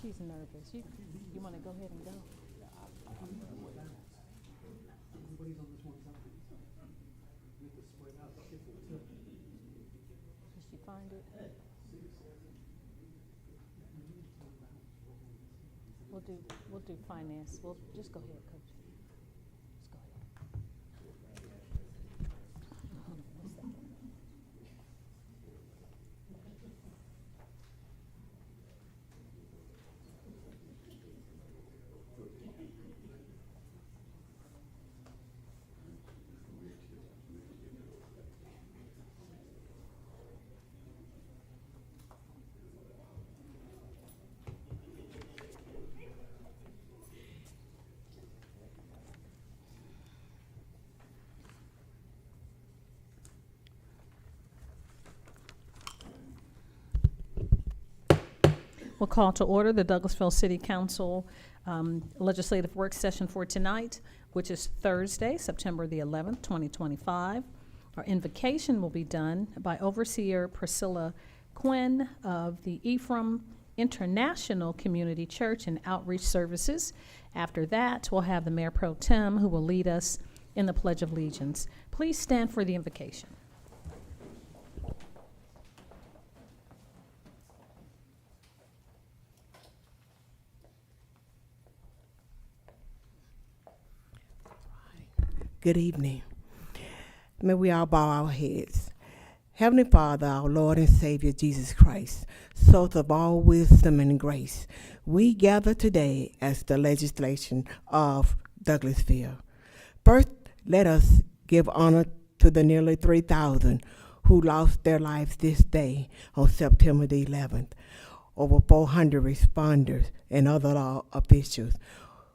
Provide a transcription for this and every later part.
She's nervous. You want to go ahead and go? Did she find it? We'll do finance. We'll just go ahead, Coach. Just go ahead. One second. We'll call to order the Douglasville City Council Legislative Work Session for tonight, which is Thursday, September the 11th, 2025. Our invocation will be done by Overseer Priscilla Quinn of the Ephraim International Community Church and Outreach Services. After that, we'll have the Mayor Pro Tem who will lead us in the Pledge of Allegiance. Please stand for the invocation. Good evening. May we all bow our heads. Heavenly Father, our Lord and Savior Jesus Christ, source of all wisdom and grace, we gather today as the legislation of Douglasville. First, let us give honor to the nearly 3,000 who lost their lives this day on September the 11th. Over 400 responders and other law officials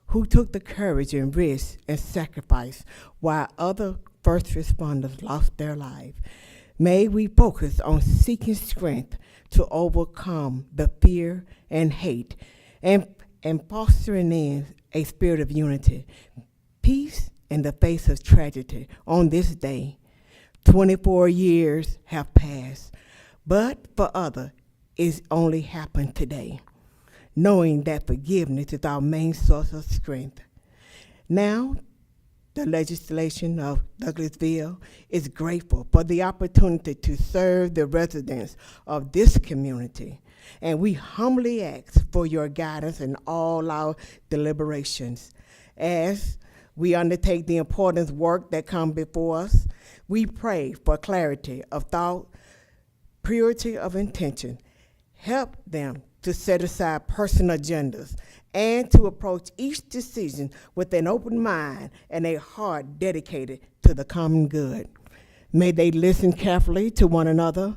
who took the courage and risk and sacrifice while other first responders lost their lives. May we focus on seeking strength to overcome the fear and hate and fostering in a spirit of unity, peace in the face of tragedy. On this day, 24 years have passed, but for others, it's only happened today, knowing that forgiveness is our main source of strength. Now, the legislation of Douglasville is grateful for the opportunity to serve the residents of this community, and we humbly ask for your guidance in all our deliberations. As we undertake the important work that comes before us, we pray for clarity of thought, purity of intention. Help them to set aside personal agendas and to approach each decision with an open mind and a heart dedicated to the common good. May they listen carefully to one another,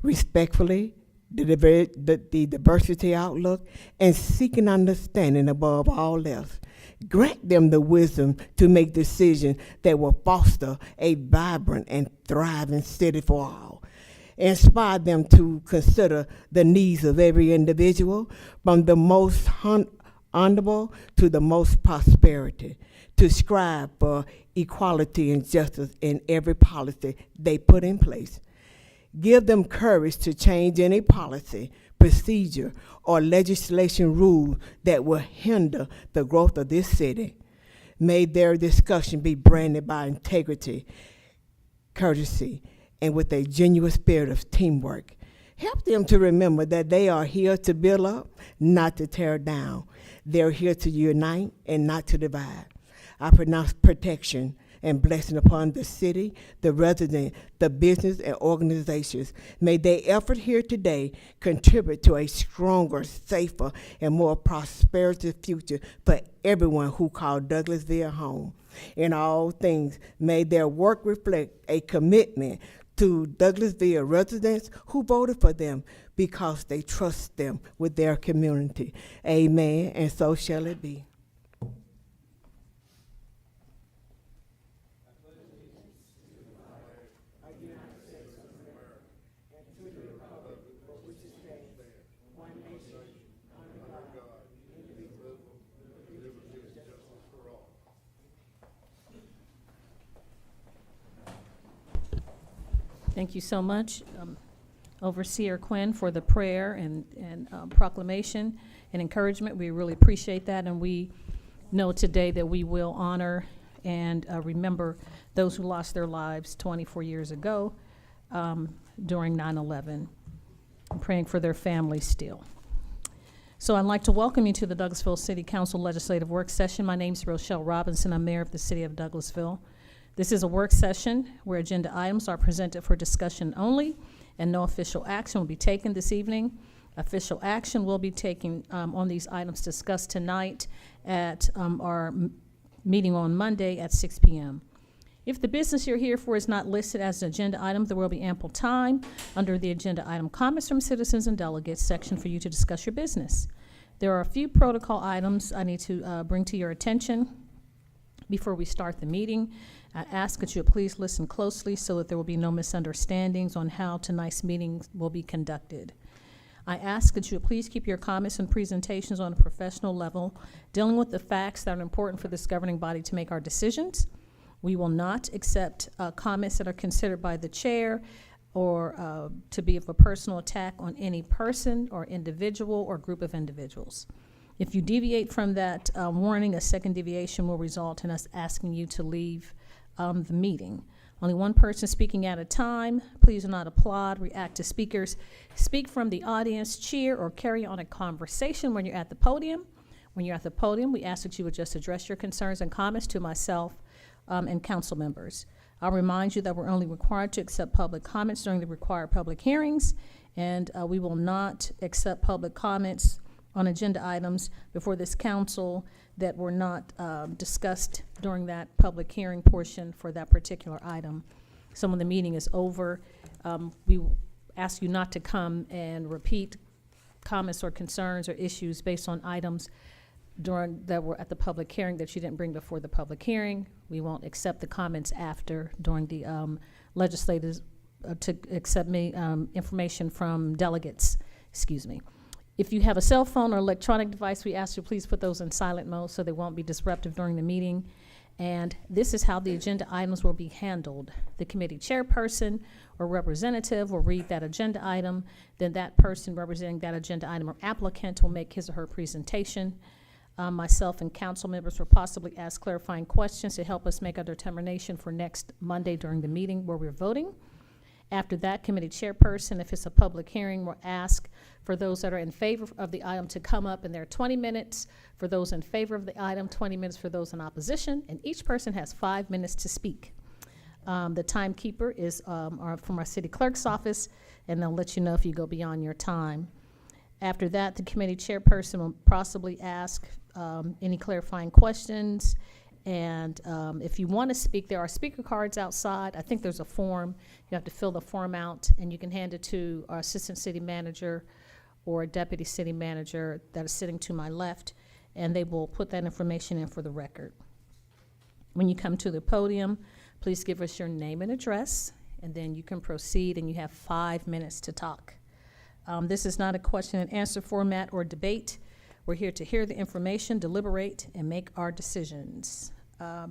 respectfully, the diversity outlook, and seek an understanding above all else. Grant them the wisdom to make decisions that will foster a vibrant and thriving city for all. Inspire them to consider the needs of every individual, from the most honorable to the most prosperity, to strive for equality and justice in every policy they put in place. Give them courage to change any policy, procedure, or legislation rule that will hinder the growth of this city. May their discussion be branded by integrity, courtesy, and with a genuine spirit of teamwork. Help them to remember that they are here to build up, not to tear down. They're here to unite and not to divide. I pronounce protection and blessing upon the city, the residents, the business, and organizations. May their effort here today contribute to a stronger, safer, and more prosperous future for everyone who call Douglasville home. In all things, may their work reflect a commitment to Douglasville residents who voted for them because they trust them with their community. Amen, and so shall it be. Thank you so much. Overseer Quinn for the prayer and proclamation and encouragement. We really appreciate that, and we know today that we will honor and remember those who lost their lives 24 years ago during 9/11. I'm praying for their families still. So I'd like to welcome you to the Douglasville City Council Legislative Work Session. My name is Rochelle Robinson. I'm Mayor of the City of Douglasville. This is a work session where agenda items are presented for discussion only, and no official action will be taken this evening. Official action will be taken on these items discussed tonight at our meeting on Monday at 6 p.m. If the business you're here for is not listed as an agenda item, there will be ample time under the agenda item comments from citizens and delegates section for you to discuss your business. There are a few protocol items I need to bring to your attention before we start the meeting. I ask that you please listen closely so that there will be no misunderstandings on how tonight's meeting will be conducted. I ask that you please keep your comments and presentations on a professional level, dealing with the facts that are important for this governing body to make our decisions. We will not accept comments that are considered by the chair or to be of a personal attack on any person or individual or group of individuals. If you deviate from that warning, a second deviation will result in us asking you to leave the meeting. Only one person speaking at a time. Please do not applaud, react to speakers. Speak from the audience, cheer, or carry on a conversation when you're at the podium. When you're at the podium, we ask that you would just address your concerns and comments to myself and council members. I'll remind you that we're only required to accept public comments during the required public hearings, and we will not accept public comments on agenda items before this council that were not discussed during that public hearing portion for that particular item. So when the meeting is over, we ask you not to come and repeat comments or concerns or issues based on items that were at the public hearing that you didn't bring before the public hearing. We won't accept the comments after during the legislators to accept information from delegates, excuse me. If you have a cell phone or electronic device, we ask you please put those in silent mode so they won't be disruptive during the meeting. And this is how the agenda items will be handled. The committee chairperson or representative will read that agenda item. Then that person representing that agenda item or applicant will make his or her presentation. Myself and council members will possibly ask clarifying questions to help us make a determination for next Monday during the meeting where we're voting. After that, committee chairperson, if it's a public hearing, will ask for those that are in favor of the item to come up, and there are 20 minutes for those in favor of the item, 20 minutes for those in opposition, and each person has 5 minutes to speak. The timekeeper is from our city clerk's office, and they'll let you know if you go beyond your time. After that, the committee chairperson will possibly ask any clarifying questions. And if you want to speak, there are speaker cards outside. I think there's a form. You have to fill the form out, and you can hand it to our assistant city manager or deputy city manager that is sitting to my left, and they will put that information in for the record. When you come to the podium, please give us your name and address, and then you can proceed, and you have 5 minutes to talk. This is not a question and answer format or debate. We're here to hear the information, deliberate, and make our decisions. I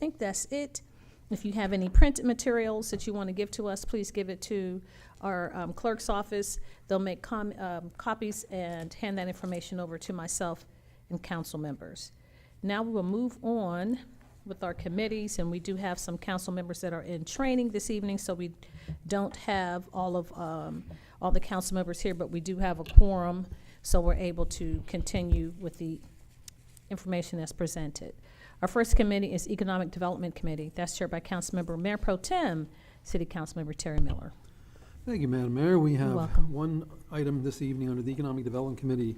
think that's it. If you have any printed materials that you want to give to us, please give it to our clerk's office. They'll make copies and hand that information over to myself and council members. Now we will move on with our committees, and we do have some council members that are in training this evening, so we don't have all the council members here, but we do have a quorum, so we're able to continue with the information that's presented. Our first committee is Economic Development Committee. That's chaired by Councilmember Mayor Pro Tem, City Councilmember Terry Miller. Thank you, Madam Mayor. We have welcome. one item this evening under the Economic Development Committee,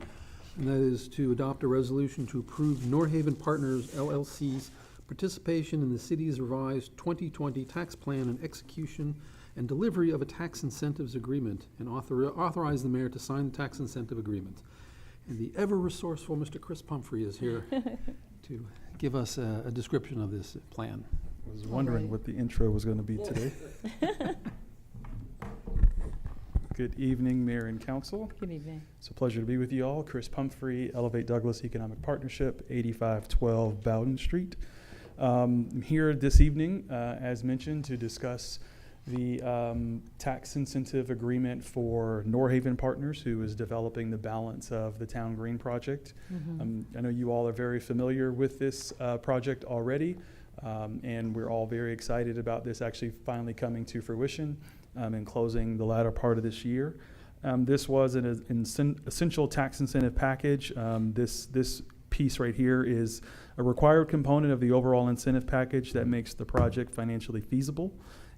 and that is to adopt a resolution to approve Norhaven Partners LLC's participation in the city's revised 2020 tax plan and execution and delivery of a tax incentives agreement, and authorize the mayor to sign the tax incentive agreement. And the ever-resourceful Mr. Chris Pumphrey is here to give us a description of this plan. I was wondering what the intro was going to be today. Good evening, Mayor and Council. Good evening. It's a pleasure to be with you all. Chris Pumphrey, Elevate Douglas Economic Partnership, 8512 Bowden Street. I'm here this evening, as mentioned, to discuss the tax incentive agreement for Norhaven Partners, who is developing the balance of the Town Green project. I know you all are very familiar with this project already, and we're all very excited about this actually finally coming to fruition and closing the latter part of this year. This was an essential tax incentive package. This piece right here is a required component of the overall incentive package that makes the project financially feasible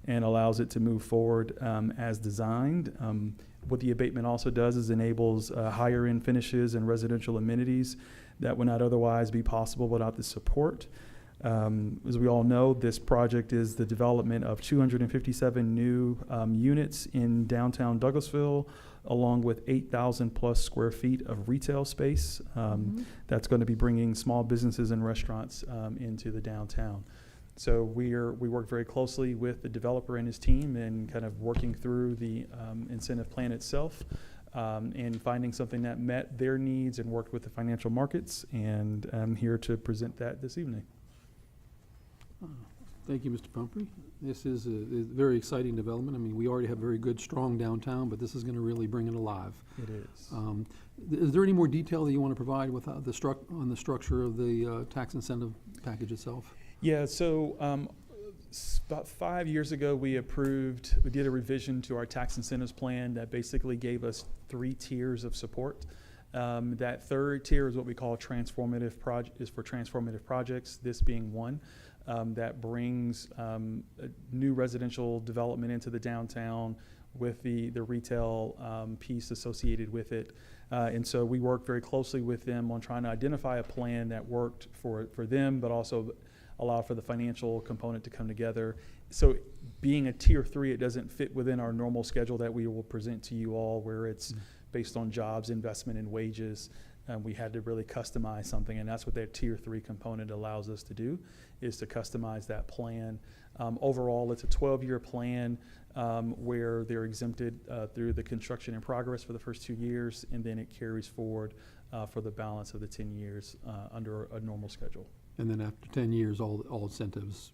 and allows it to move forward as designed. What the abatement also does is enables higher end finishes and residential amenities that would not otherwise be possible without the support. As we all know, this project is the development of 257 new units in downtown Douglasville, along with 8,000 plus square feet of retail space. That's going to be bringing small businesses and restaurants into the downtown. So we work very closely with the developer and his team and kind of working through the incentive plan itself and finding something that met their needs and worked with the financial markets. And I'm here to present that this evening. Thank you, Mr. Pumphrey. This is a very exciting development. I mean, we already have very good, strong downtown, but this is going to really bring it alive. It is. Is there any more detail that you want to provide with on the structure of the tax incentive package itself? Yeah, so about 5 years ago, we did a revision to our tax incentives plan that basically gave us 3 tiers of support. That third tier is what we call transformative projects, this being one. That brings new residential development into the downtown with the retail piece associated with it. And so we worked very closely with them on trying to identify a plan that worked for them, but also allow for the financial component to come together. So being a tier 3, it doesn't fit within our normal schedule that we will present to you all, where it's based on jobs, investment, and wages. We had to really customize something, and that's what that tier 3 component allows us to do, is to customize that plan. Overall, it's a 12-year plan where they're exempted through the construction in progress for the first 2 years, and then it carries forward for the balance of the 10 years under a normal schedule. And then after 10 years, all incentives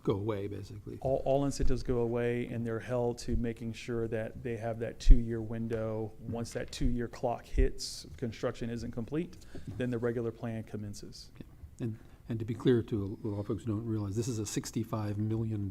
go away, basically. All incentives go away, and they're held to making sure that they have that 2-year window. Once that 2-year clock hits, construction isn't complete, then the regular plan commences. Okay. And to be clear to a lot of folks who don't realize, this is a $65 million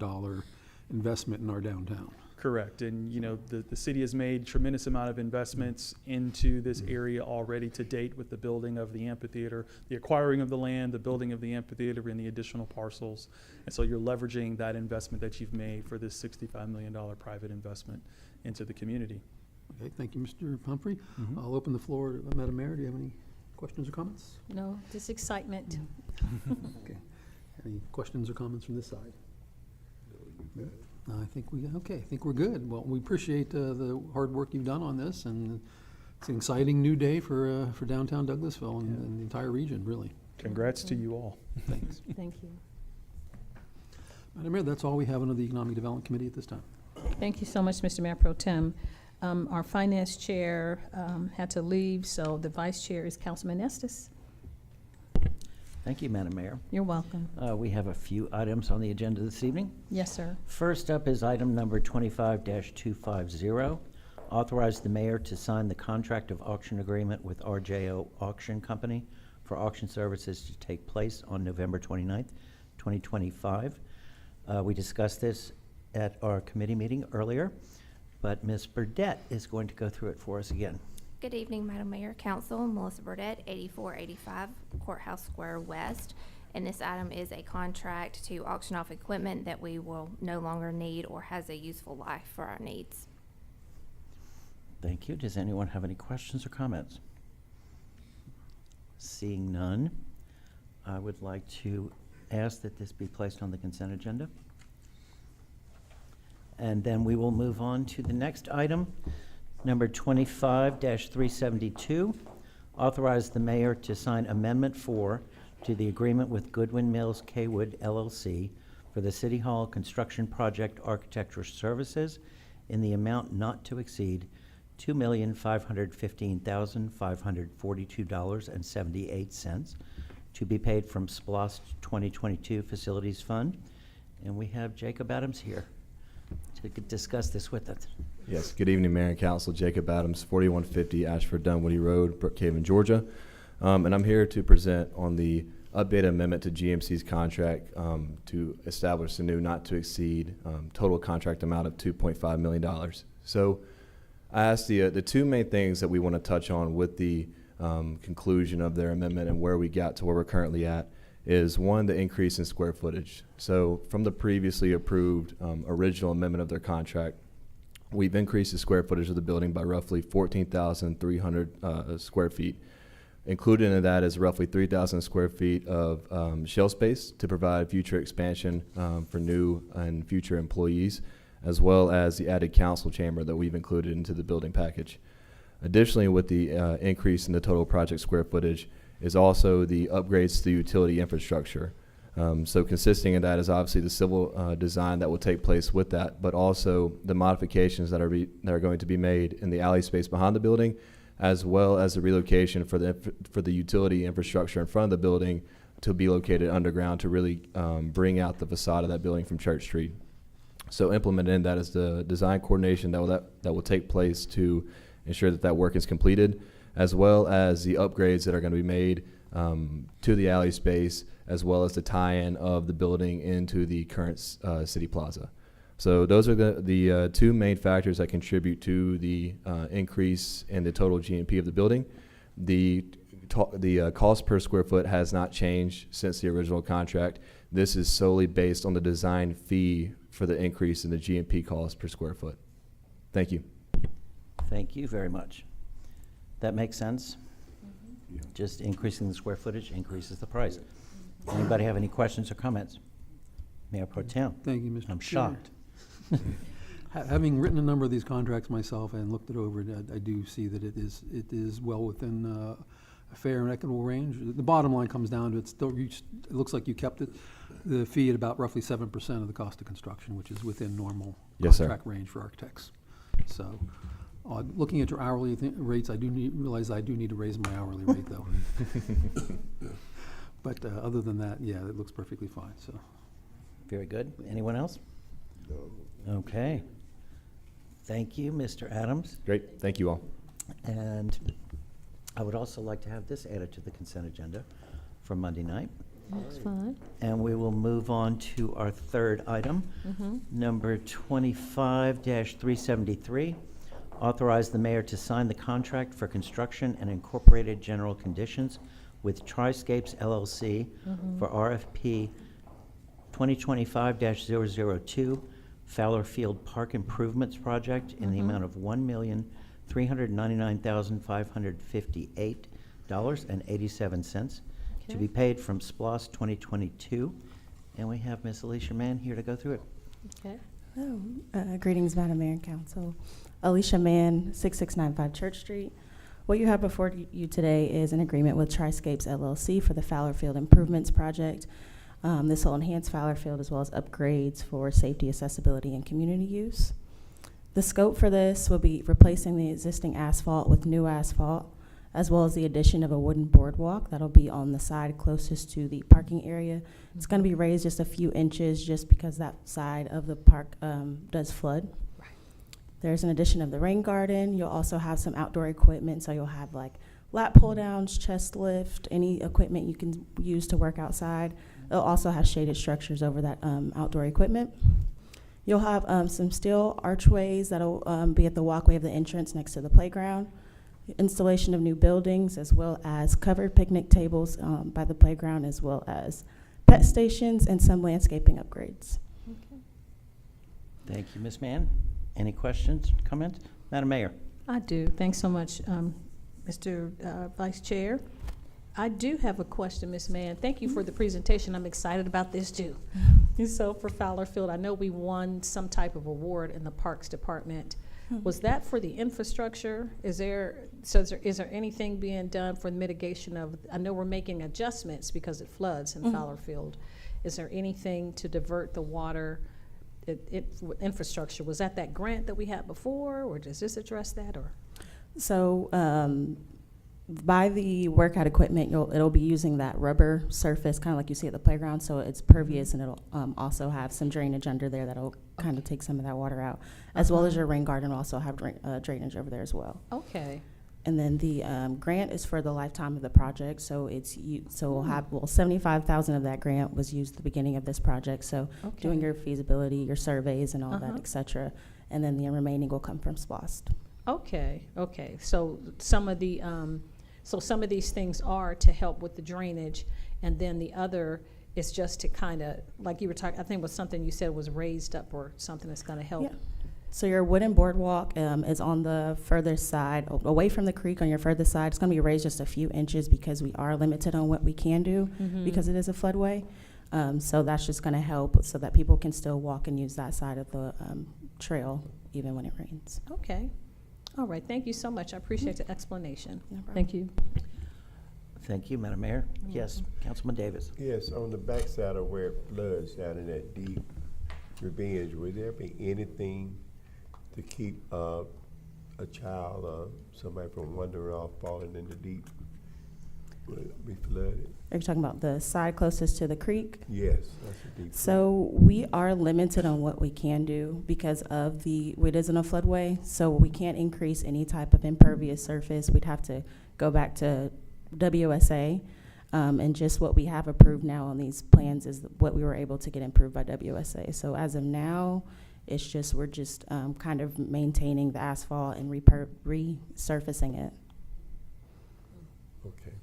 investment in our downtown. Correct, and you know the city has made tremendous amount of investments into this area already to date with the building of the amphitheater, the acquiring of the land, the building of the amphitheater, and the additional parcels. And so you're leveraging that investment that you've made for this $65 million private investment into the community. Okay, thank you, Mr. Pumphrey. I'll open the floor to Madam Mayor. Do you have any questions or comments? No, just excitement. Okay. Any questions or comments from this side? I think we're good. Well, we appreciate the hard work you've done on this, and it's an exciting new day for downtown Douglasville and the entire region, really. Congrats to you all. Thanks. Thank you. Madam Mayor, that's all we have under the Economic Development Committee at this time. Thank you so much, Mr. Mayor Pro Tem. Our finance chair had to leave, so the vice chair is Councilman Estes. Thank you, Madam Mayor. You're welcome. We have a few items on the agenda this evening. Yes, sir. First up is item number 25-250. Authorize the mayor to sign the contract of auction agreement with RJO Auction Company for auction services to take place on November 29th, 2025. We discussed this at our committee meeting earlier, but Ms. Burdette is going to go through it for us again. Good evening, Madam Mayor, Council. Melissa Burdette, 8485 Courthouse Square West. And this item is a contract to auction off equipment that we will no longer need or has a useful life for our needs. Thank you. Does anyone have any questions or comments? Seeing none, I would like to ask that this be placed on the consent agenda. And then we will move on to the next item, number 25-372. Authorize the mayor to sign Amendment 4 to the agreement with Goodwin Mills Kaywood LLC for the City Hall Construction Project Architecture Services in the amount not to exceed $2,515,542.78 to be paid from SPLOST 2022 Facilities Fund. And we have Jacob Adams here to to discuss this with us. Yes, good evening, Mayor and Council. Jacob Adams, 4150 Ashford Dunwoody Road, Brookhaven, Georgia. And I'm here to present on the updated amendment to GMC's contract to establish a new not to exceed total contract amount of $2.5 million. So I asked the two main things that we want to touch on with the conclusion of their amendment and where we got to where we're currently at is one, the increase in square footage. So from the previously approved original amendment of their contract, we've increased the square footage of the building by roughly 14,300 square feet. Included in that is roughly 3,000 square feet of shell space to provide future expansion for new and future employees, as well as the added council chamber that we've included into the building package. Additionally, with the increase in the total project square footage is also the upgrades to the utility infrastructure. So consisting of that is obviously the civil design that will take place with that, but also the modifications that are going to be made in the alley space behind the building, as well as the relocation for the utility infrastructure in front of the building to be located underground to really bring out the facade of that building from Church Street. So implemented in that is the design coordination that will take place to ensure that work is completed, as well as the upgrades that are going to be made to the alley space, as well as the tie-in of the building into the current City Plaza. So those are the two main factors that contribute to the increase in the total GMP of the building. The cost per square foot has not changed since the original contract. This is solely based on the design fee for the increase in the GMP cost per square foot. Thank you. Thank you very much. That makes sense? Just increasing the square footage increases the price. Anybody have any questions or comments? Mayor Pro Tem? Thank you, Mr. I'm Chair. shocked. Having written a number of these contracts myself and looked it over, I do see that it is well within a fair and equitable range. The bottom line comes down to it looks like you kept the fee at about roughly 7% of the cost of construction, which is within normal Yes, sir. contract range for architects. So, looking at your hourly rates, I do realize I do need to raise my hourly rate though. But other than that, yeah, it looks perfectly fine. So, Very good. Anyone else? Okay. Thank you, Mr. Adams. Great. Thank you all. And I would also like to have this added to the consent agenda for Monday night. That's fine. And we will move on to our third item, number 25-373. Authorize the mayor to sign the contract for construction and incorporated general conditions with Triscapes LLC for RFP 2025-002 Fowler Field Park Improvements Project in the amount of $1,399,558.87 to be paid from SPLOST 2022. And we have Ms. Alicia Mann here to go through it. Okay. Hello. Greetings, Madam Mayor and Council. Alicia Mann, 6695 Church Street. What you have before you today is an agreement with Triscapes LLC for the Fowler Field Improvements Project. This will enhance Fowler Field as well as upgrades for safety, accessibility, and community use. The scope for this will be replacing the existing asphalt with new asphalt, as well as the addition of a wooden boardwalk that'll be on the side closest to the parking area. It's going to be raised just a few inches just because that side of the park does flood. Right. There's an addition of the rain garden. You'll also have some outdoor equipment, so you'll have like lat pull downs, chest lift, any equipment you can use to work outside. It'll also have shaded structures over that outdoor equipment. You'll have some steel archways that'll be at the walkway of the entrance next to the playground. Installation of new buildings, as well as covered picnic tables by the playground, as well as pet stations and some landscaping upgrades. Okay. Thank you, Ms. Mann. Any questions, comments? Madam Mayor? I do. Thanks so much, Mr. Vice Chair. I do have a question, Ms. Mann. Thank you for the presentation. I'm excited about this too. So for Fowler Field, I know we won some type of award in the Parks Department. Was that for the infrastructure? Is there anything being done for mitigation of, I know we're making adjustments because it floods in Fowler Field. Is there anything to divert the water infrastructure? Was that grant that we had before, or does this address that? Or So by the workout equipment, it'll be using that rubber surface, kind of like you see at the playground, so it's pervious, and it'll also have some drainage under there that'll kind of take some of that water out, as well as your rain garden will also have drainage over there as well. Okay, And then the grant is for the lifetime of the project, so we'll have 75,000 of that grant was used at the beginning of this project. So okay. doing your feasibility, your surveys, and all that, Uh-huh. et cetera, and then the remaining will come from SPOST. Okay, so some of these things are to help with the drainage, and then the other is just to kind of, like you were talking, I think it was something you said was raised up or something that's gonna help. Yeah. So your wooden boardwalk is on the further side, away from the creek on your further side. It's going to be raised just a few inches because we are limited on what we can do Mhm. because it is a floodway. So that's just going to help so that people can still walk and use that side of the trail even when it rains. Okay, all right, thank you so much, I appreciate the explanation. No problem. Thank you. Thank you, Madam Mayor. Yes, Councilman Davis. Yes, on the backside of where it floods down in that deep revenge, would there be anything to keep a child or somebody from wandering off, falling in the deep? Will it be flooded? Are you talking about the side closest to the creek? Yes, that's a deep. So we are limited on what we can do because of it isn't a floodway, so we can't increase any type of impervious surface. We'd have to go back to WSA, and just what we have approved now on these plans is what we were able to get improved by WSA. So as of now, we're just kind of maintaining the asphalt and resurfacing it. Okay,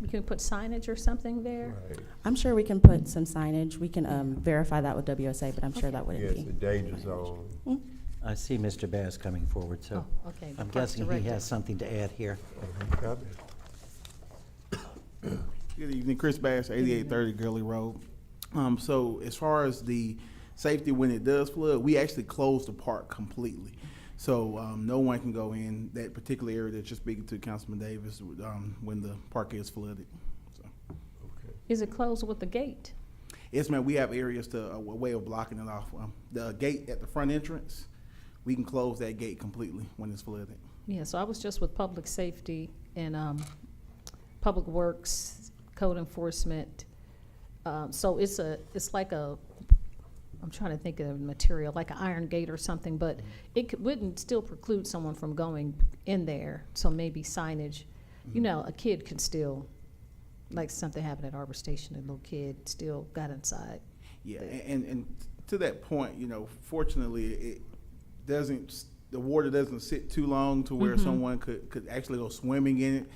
We can put signage or something there? right. I'm sure we can put some signage. We can verify that with WSA, but I'm sure that wouldn't Yes, be. the danger zone. I see Mr. Bass coming forward, so Oh, okay. I'm Parks guessing he Director. has something to add here. Good evening, Chris Bass, 8830 Gurley Road. So as far as the safety when it does flood, we actually close the park completely. So no one can go in that particular area that you're speaking to, Councilman Davis, when the park is flooded. So, Is it closed with the gate? yes, ma'am, we have areas a way of blocking it off. The gate at the front entrance, we can close that gate completely when it's flooded. Yeah, so I was just with public safety and public works, code enforcement. So it's like I'm trying to think of the material, like an iron gate or something, but it wouldn't still preclude someone from going in there. So maybe signage, you know, a kid can still, like something happened at Arbor Station, a little kid still got inside. Yeah, and to that point, fortunately, the water doesn't sit too long to where someone could actually go swimming in it.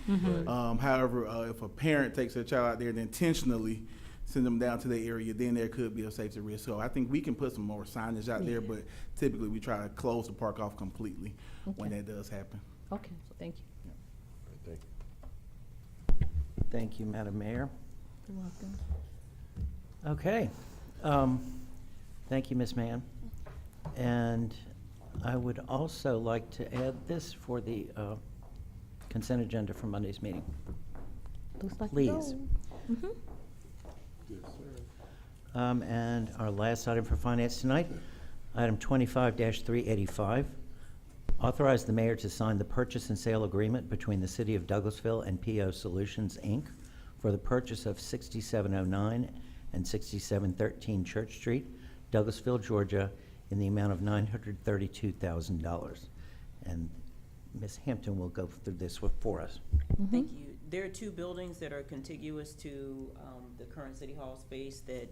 However, if a parent takes their child out there and intentionally send them down to the area, then there could be a safety risk. So I think we can put some more signage out there, but typically we try to close the park off completely when Okay. that does happen. Okay, thank you. Thank you. Thank you, Madam Mayor. You're welcome. Okay. Thank you, Ms. Mann. And I would also like to add this for the consent agenda for Monday's meeting. Looks like Please. Mhm. And our last item for finance tonight, item 25-385, authorize the mayor to sign the purchase and sale agreement between the City of Douglasville and PO Solutions, Inc. for the purchase of 6709 and 6713 Church Street, Douglasville, Georgia, in the amount of $932,000. And Ms. Hampton will go through this for us. Thank you. There are two buildings that are contiguous to the current City Hall space that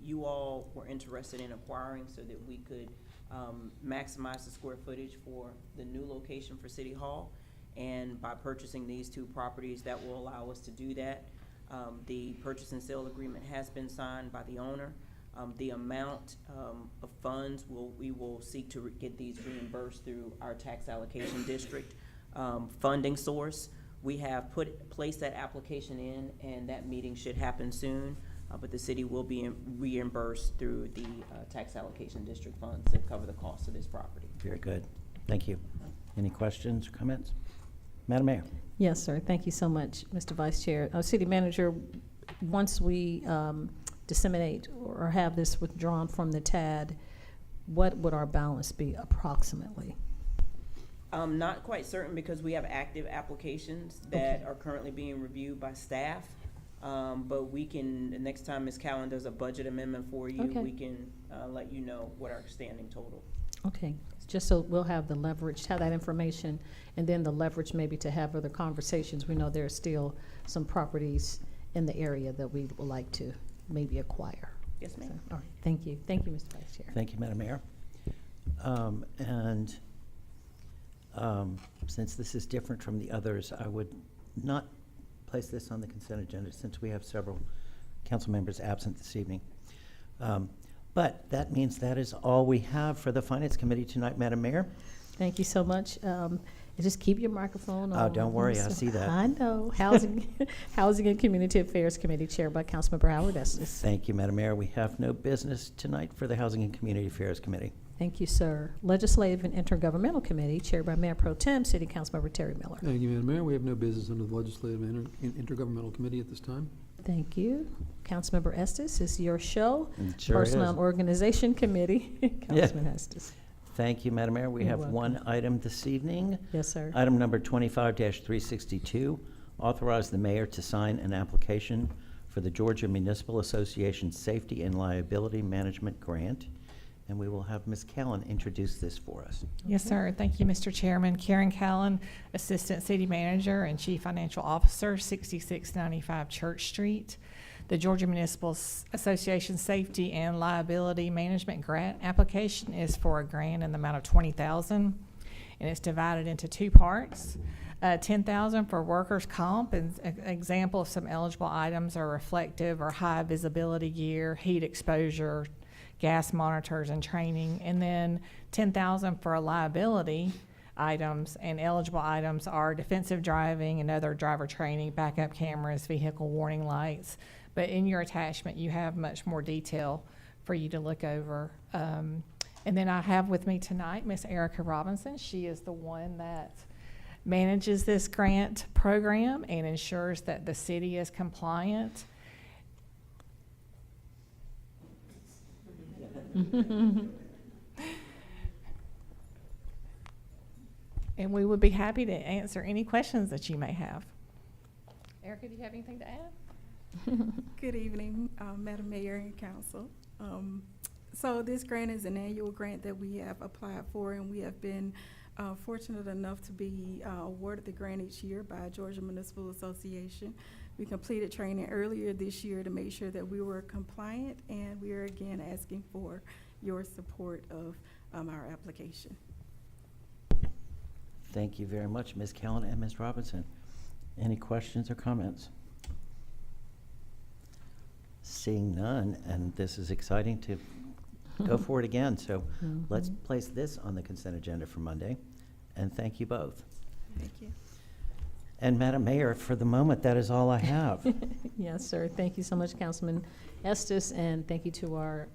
you all were interested in acquiring so that we could maximize the square footage for the new location for City Hall. And by purchasing these two properties, that will allow us to do that. The purchase and sale agreement has been signed by the owner. The amount of funds we will seek to get these reimbursed through our tax allocation district funding source. We have placed that application in, and that meeting should happen soon. But the city will be reimbursed through the tax allocation district funds to cover the cost of this property. Very good. Thank you. Any questions or comments? Madam Mayor. Yes, sir. Thank you so much, Mr. Vice Chair. City Manager, once we disseminate or have this withdrawn from the TAD, what would our balance be approximately? Not quite certain because we have active applications that are currently being reviewed by staff. But we can, the next time Ms. Cowan does a budget amendment for you, Okay. we can let you know what our standing total. Okay, just so we'll have the leverage, have that information, and then the leverage maybe to have other conversations. We know there are still some properties in the area that we would like to maybe acquire. Yes, So, ma'am. all right, thank you. Thank you, Mr. Vice Chair. Thank you, Madam Mayor. Since this is different from the others, I would not place this on the consent agenda since we have several council members absent this evening. But that means that is all we have for the Finance Committee tonight, Madam Mayor. Thank you so much. Just keep your microphone on. Oh, don't worry, I see that. I know. Housing and Community Affairs Committee chaired by Councilmember Howard Estes. Thank you, Madam Mayor. We have no business tonight for the Housing and Community Affairs Committee. Thank you, sir. Legislative and Intergovernmental Committee chaired by Mayor Pro Tem City Councilmember Terry Miller. Thank you, Madam Mayor. We have no business under the Legislative and Intergovernmental Committee at this time. Thank you. Councilmember Estes, it's your show. It sure Personnel is. and Organization Committee, Councilman Estes. Thank you, Madam Mayor. We You're have welcome. one item this evening. Yes, sir. Item number 25-362, authorize the mayor to sign an application for the Georgia Municipal Association Safety and Liability Management Grant. And we will have Ms. Callen introduce this for us. Yes, sir. Thank you, Mr. Chairman. Karen Callen, Assistant City Manager and Chief Financial Officer, 6695 Church Street. The Georgia Municipal Association Safety and Liability Management Grant application is for a grant in the amount of $20,000, and it's divided into two parts. $10,000 for workers' comp, and an example of some eligible items are reflective or high visibility gear, heat exposure, gas monitors and training, and then $10,000 for liability items, and eligible items are defensive driving and other driver training, backup cameras, vehicle warning lights. But in your attachment, you have much more detail for you to look over. And then I have with me tonight Miss Erica Robinson. She is the one that manages this grant program and ensures that the city is compliant. And we would be happy to answer any questions that you may have. Erica, do you have anything to add? Good evening, Madam Mayor and Council. So this grant is an annual grant that we have applied for, and we have been fortunate enough to be awarded the grant each year by Georgia Municipal Association. We completed training earlier this year to make sure that we were compliant, and we are again asking for your support of our application. Thank you very much, Ms. Callen and Ms. Robinson. Any questions or comments? Seeing none, and this is exciting to go for it again. So let's place this on the consent agenda for Monday, and thank you both. Thank you. And Madam Mayor, for the moment, that is all I have. Yes, sir. Thank you so much, Councilman Estes, and thank you to our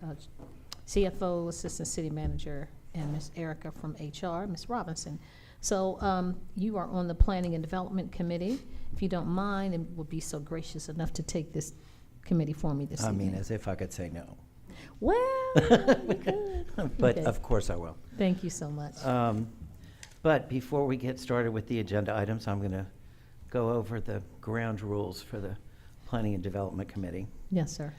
CFO, Assistant City Manager, and Ms. Erica from HR, Ms. Robinson. So you are on the Planning and Development Committee. If you don't mind, and would be so gracious enough to take this committee for me this I evening. mean, as if I could say no. Well, we could. But Okay. of course I will. Thank you so much. But before we get started with the agenda items, I'm going to go over the ground rules for the Planning and Development Committee. Yes, sir.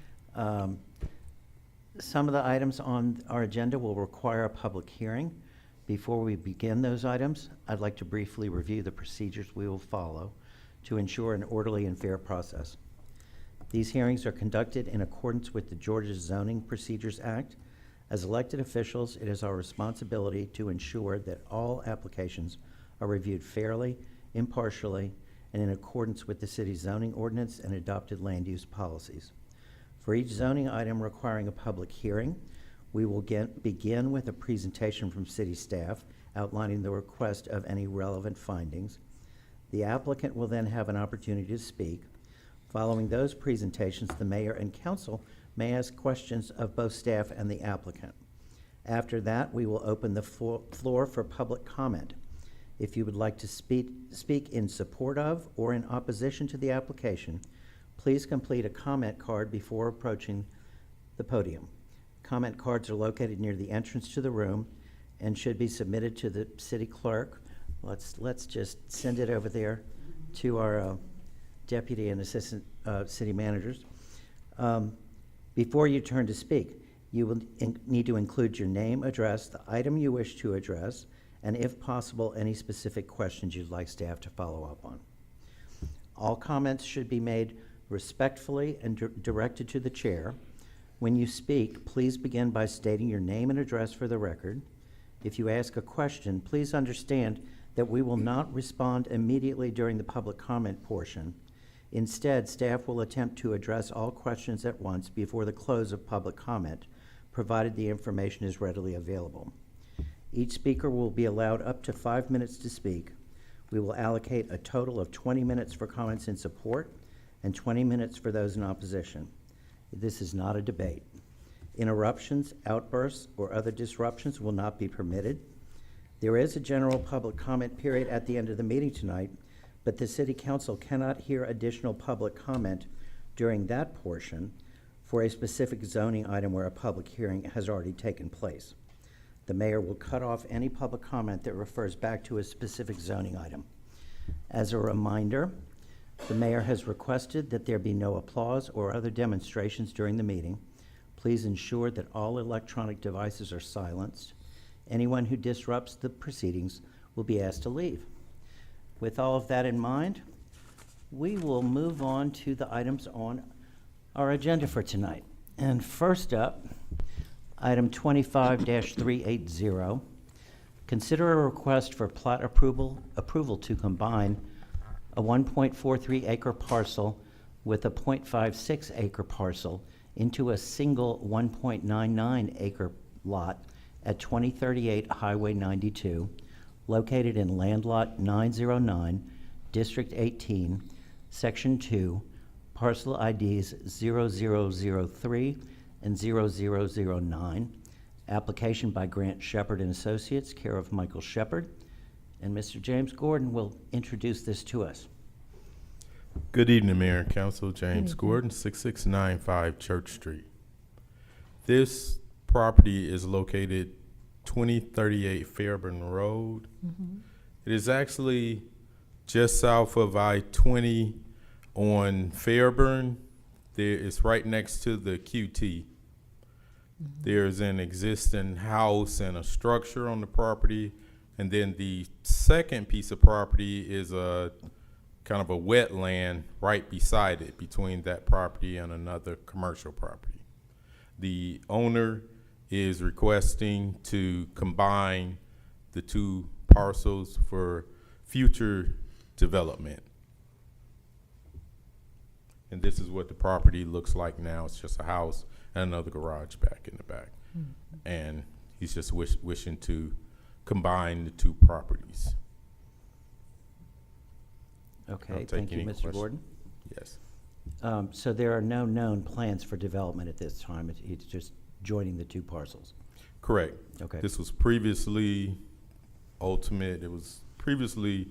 Some of the items on our agenda will require a public hearing. Before we begin those items, I'd like to briefly review the procedures we will follow to ensure an orderly and fair process. These hearings are conducted in accordance with the Georgia Zoning Procedures Act. As elected officials, it is our responsibility to ensure that all applications are reviewed fairly, impartially, and in accordance with the city's zoning ordinance and adopted land use policies. For each zoning item requiring a public hearing, we will begin with a presentation from city staff outlining the request of any relevant findings. The applicant will then have an opportunity to speak. Following those presentations, the mayor and council may ask questions of both staff and the applicant. After that, we will open the floor for public comment. If you would like to speak in support of or in opposition to the application, please complete a comment card before approaching the podium. Comment cards are located near the entrance to the room and should be submitted to the city clerk. Let's just send it over there to our deputy and assistant city managers. Before you turn to speak, You will need to include your name, address, the item you wish to address, and if possible, any specific questions you'd like staff to follow up on. All comments should be made respectfully and directed to the chair. When you speak, please begin by stating your name and address for the record. If you ask a question, please understand that we will not respond immediately during the public comment portion. Instead, staff will attempt to address all questions at once before the close of public comment, provided the information is readily available. Each speaker will be allowed up to 5 minutes to speak. We will allocate a total of 20 minutes for comments in support and 20 minutes for those in opposition. This is not a debate. Interruptions, outbursts, or other disruptions will not be permitted. There is a general public comment period at the end of the meeting tonight, but the City Council cannot hear additional public comment during that portion for a specific zoning item where a public hearing has already taken place. The mayor will cut off any public comment that refers back to a specific zoning item. As a reminder, the mayor has requested that there be no applause or other demonstrations during the meeting. Please ensure that all electronic devices are silenced. Anyone who disrupts the proceedings will be asked to leave. With all of that in mind, we will move on to the items on our agenda for tonight. And first up, item 25-380. Consider a request for plat approval to combine a 1.43 acre parcel with a 0.56 acre parcel into a single 1.99 acre lot at 2038 Highway 92, located in Land Lot 909, District 18, Section 2, parcel IDs 0003 and 0009. Application by Grant Shepherd and Associates, care of Michael Shepherd. And Mr. James Gordon will introduce this to us. Good evening, Mayor and Council. James Gordon, 6695 Church Street. This property is located 2038 Fairburn Road. It is actually just south of I-20 on Fairburn. It's right next to the QT. There's an existing house and a structure on the property, and then the second piece of property is a kind of a wetland right beside it, between that property and another commercial property. The owner is requesting to combine the two parcels for future development. And this is what the property looks like now. It's just a house and another garage back in the back. And he's just wishing to combine the two properties. Okay, thank you, Mr. Gordon. Yes. So there are no known plans for development at this time. It's just joining the two parcels. Correct. Okay. This was previously Ultimate. It was previously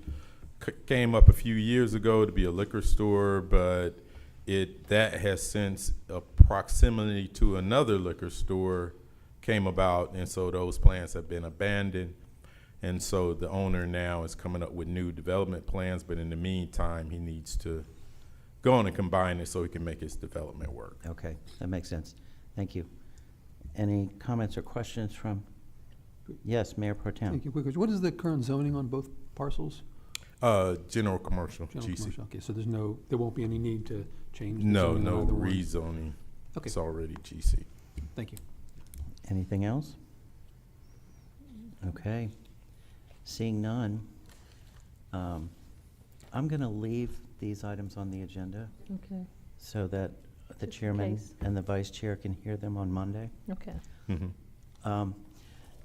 came up a few years ago to be a liquor store, but that has since a proximity to another liquor store came about, and so those plans have been abandoned. And so the owner now is coming up with new development plans, but in the meantime, he needs to go on and combine it so he can make his development work. Okay, that makes sense. Thank you. Any comments or questions from? Yes, Mayor Pro Tem. Thank you. Quick question. What is the current zoning on both parcels? General commercial, General GC. commercial. Okay, so there won't be any need to change the No, zoning on no either one? rezoning. Okay. It's already GC. Thank you. Anything else? Okay. Seeing none, I'm going to leave these items on the agenda Okay, so that the Just in chairman case. and the vice chair can hear them on Monday. okay.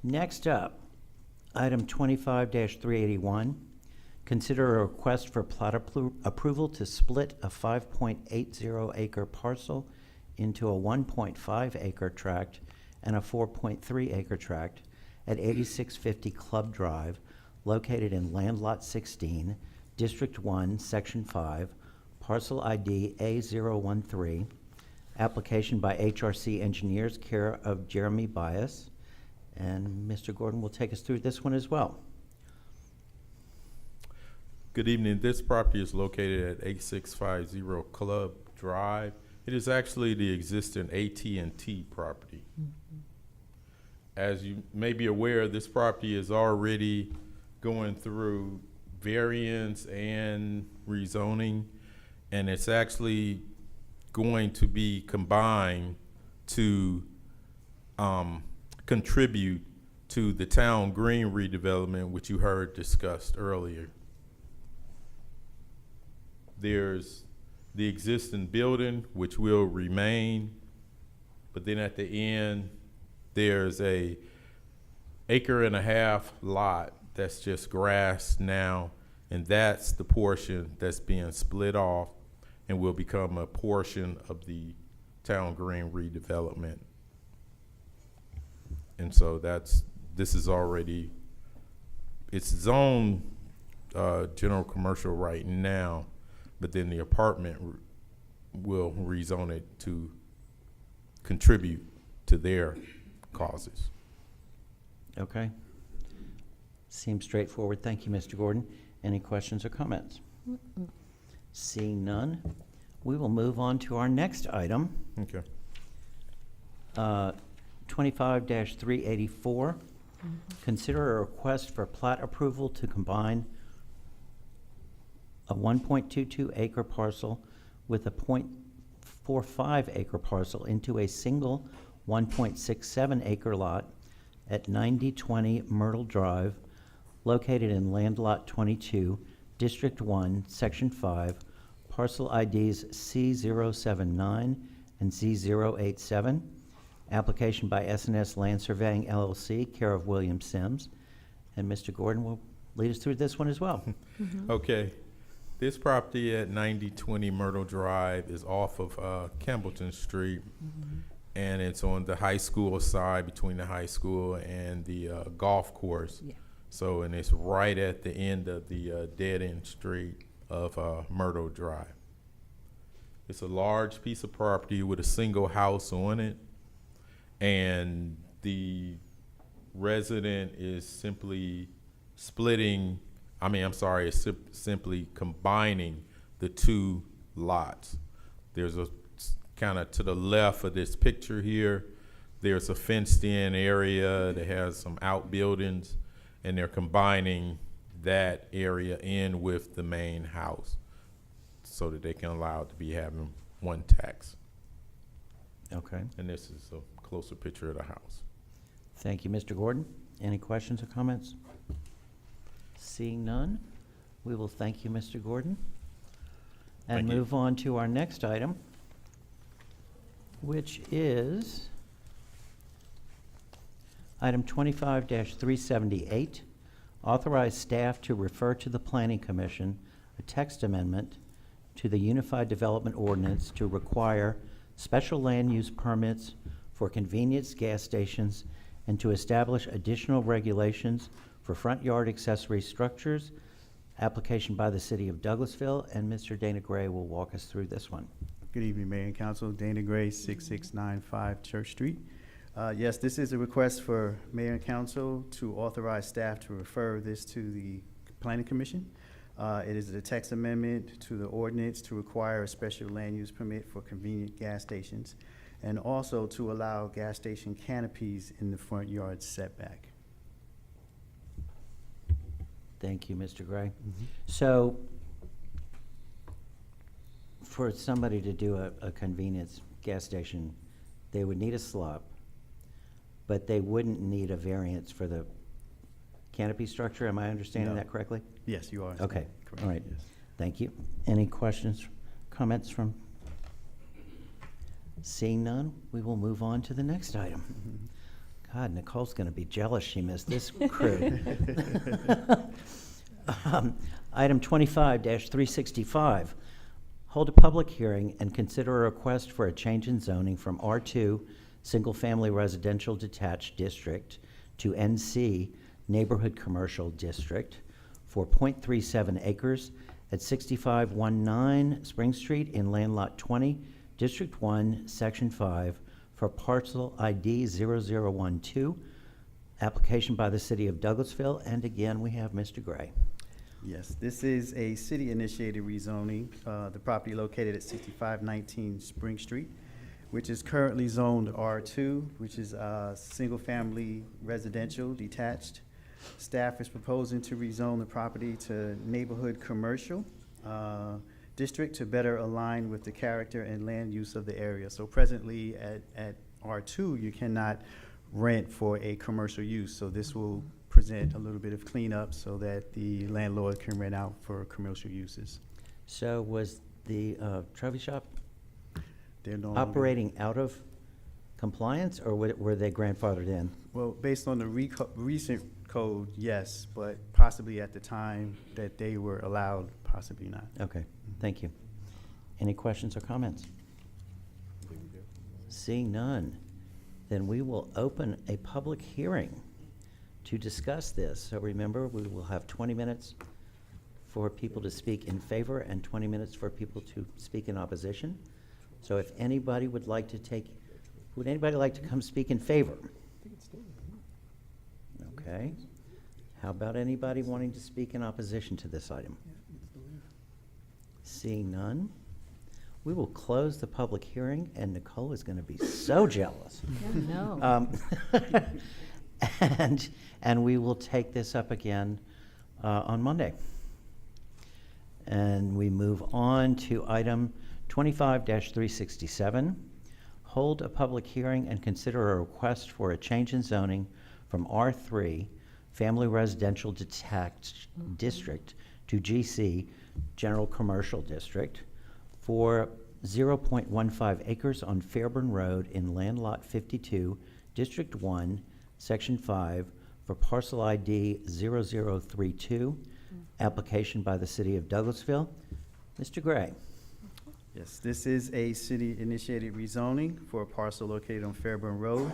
Next up, item 25-381. Consider a request for plat approval to split a 5.80 acre parcel into a 1.5 acre tract and a 4.3 acre tract at 8650 Club Drive, located in Land Lot 16, District 1, Section 5, parcel ID A013. Application by HRC Engineers, care of Jeremy Bias. And Mr. Gordon will take us through this one as well. Good evening. This property is located at 8650 Club Drive. It is actually the existing AT&T property. As you may be aware, this property is already going through variance and rezoning, and it's actually going to be combined to contribute to the town green redevelopment, which you heard discussed earlier. There's the existing building, which will remain, but then at the end, there's a 1.5 acre lot that's just grass now, and that's the portion that's being split off and will become a portion of the town green redevelopment. And so this is already, it's zoned general commercial right now, but then the apartment will rezone it to contribute to their causes. Okay. Seems straightforward. Thank you, Mr. Gordon. Any questions or comments? Seeing none, we will move on to our next item. Okay. 25-384. Consider a request for plat approval to combine a 1.22 acre parcel with a 0.45 acre parcel into a single 1.67 acre lot at 9020 Myrtle Drive, located in Land Lot 22, District 1, Section 5, parcel IDs C079 and C087. Application by S&S Land Surveying LLC, care of William Sims. And Mr. Gordon will lead us through this one as well. Okay. This property at 9020 Myrtle Drive is off of Campbellton Street, and it's on the high school side, between the high school and the golf course. Yeah. So, and it's right at the end of the dead-end street of Myrtle Drive. It's a large piece of property with a single house on it, and the resident is simply splitting, is simply combining the two lots. There's a kind of to the left of this picture here, there's a fenced-in area that has some outbuildings, and they're combining that area in with the main house so that they can allow it to be having one tax. Okay. And this is a closer picture of the house. Thank you, Mr. Gordon. Any questions or comments? Seeing none, we will thank you, Mr. Gordon, and Thank you. move on to our next item, which is item 25-378. Authorize staff to refer to the Planning Commission a text amendment to the Unified Development Ordinance to require special land use permits for convenience gas stations and to establish additional regulations for front yard accessory structures. Application by the City of Douglasville, and Mr. Dana Gray will walk us through this one. Good evening, Mayor and Council. Dana Gray, 6695 Church Street. Yes, this is a request for Mayor and Council to authorize staff to refer this to the Planning Commission. It is a text amendment to the ordinance to require a special land use permit for convenient gas stations, and also to allow gas station canopies in the front yard setback. Thank you, Mr. Gray. So, for somebody to do a convenience gas station, they would need a slop, but they wouldn't need a variance for the canopy structure. Am I understanding No. that correctly? Yes, you are. Okay, Correct. all right. Yes. Thank you. Any questions, comments from? Seeing none, we will move on to the next item. God, Nicole's going to be jealous she missed this crew. Item 25-365, hold a public hearing and consider a request for a change in zoning from R2, Single Family Residential Detached District, to NC, Neighborhood Commercial District, for .37 acres at 6519 Spring Street in Land Lot 20, District 1, Section 5, for parcel ID 0012, application by the City of Douglasville, and again, we have Mr. Gray. Yes, this is a city-initiated rezoning. The property located at 6519 Spring Street, which is currently zoned R2, which is single-family residential detached. Staff is proposing to rezone the property to neighborhood commercial district to better align with the character and land use of the area. So presently at R2, you cannot rent for a commercial use. So this will present a little bit of cleanup so that the landlord can rent out for commercial uses. So was the trophy shop They're no longer- operating out of compliance, or were they grandfathered in? Well, based on the recent code, yes, but possibly at the time that they were allowed, possibly not. Okay, thank you. Any questions or comments? Seeing none, then we will open a public hearing to discuss this. So remember, we will have 20 minutes for people to speak in favor and 20 minutes for people to speak in opposition. So if anybody would like to come speak in favor? Okay. How about anybody wanting to speak in opposition to this item? Seeing none, we will close the public hearing, and Nicole is going to be so jealous. No. And we will take this up again on Monday. And we move on to item 25-367. Hold a public hearing and consider a request for a change in zoning from R3, Family Residential Detached District, to GC, General Commercial District, for 0.15 acres on Fairburn Road in Land Lot 52, District 1, Section 5, for parcel ID 0032, application by the City of Douglasville. Mr. Gray. Yes, this is a city-initiated rezoning for a parcel located on Fairburn Road,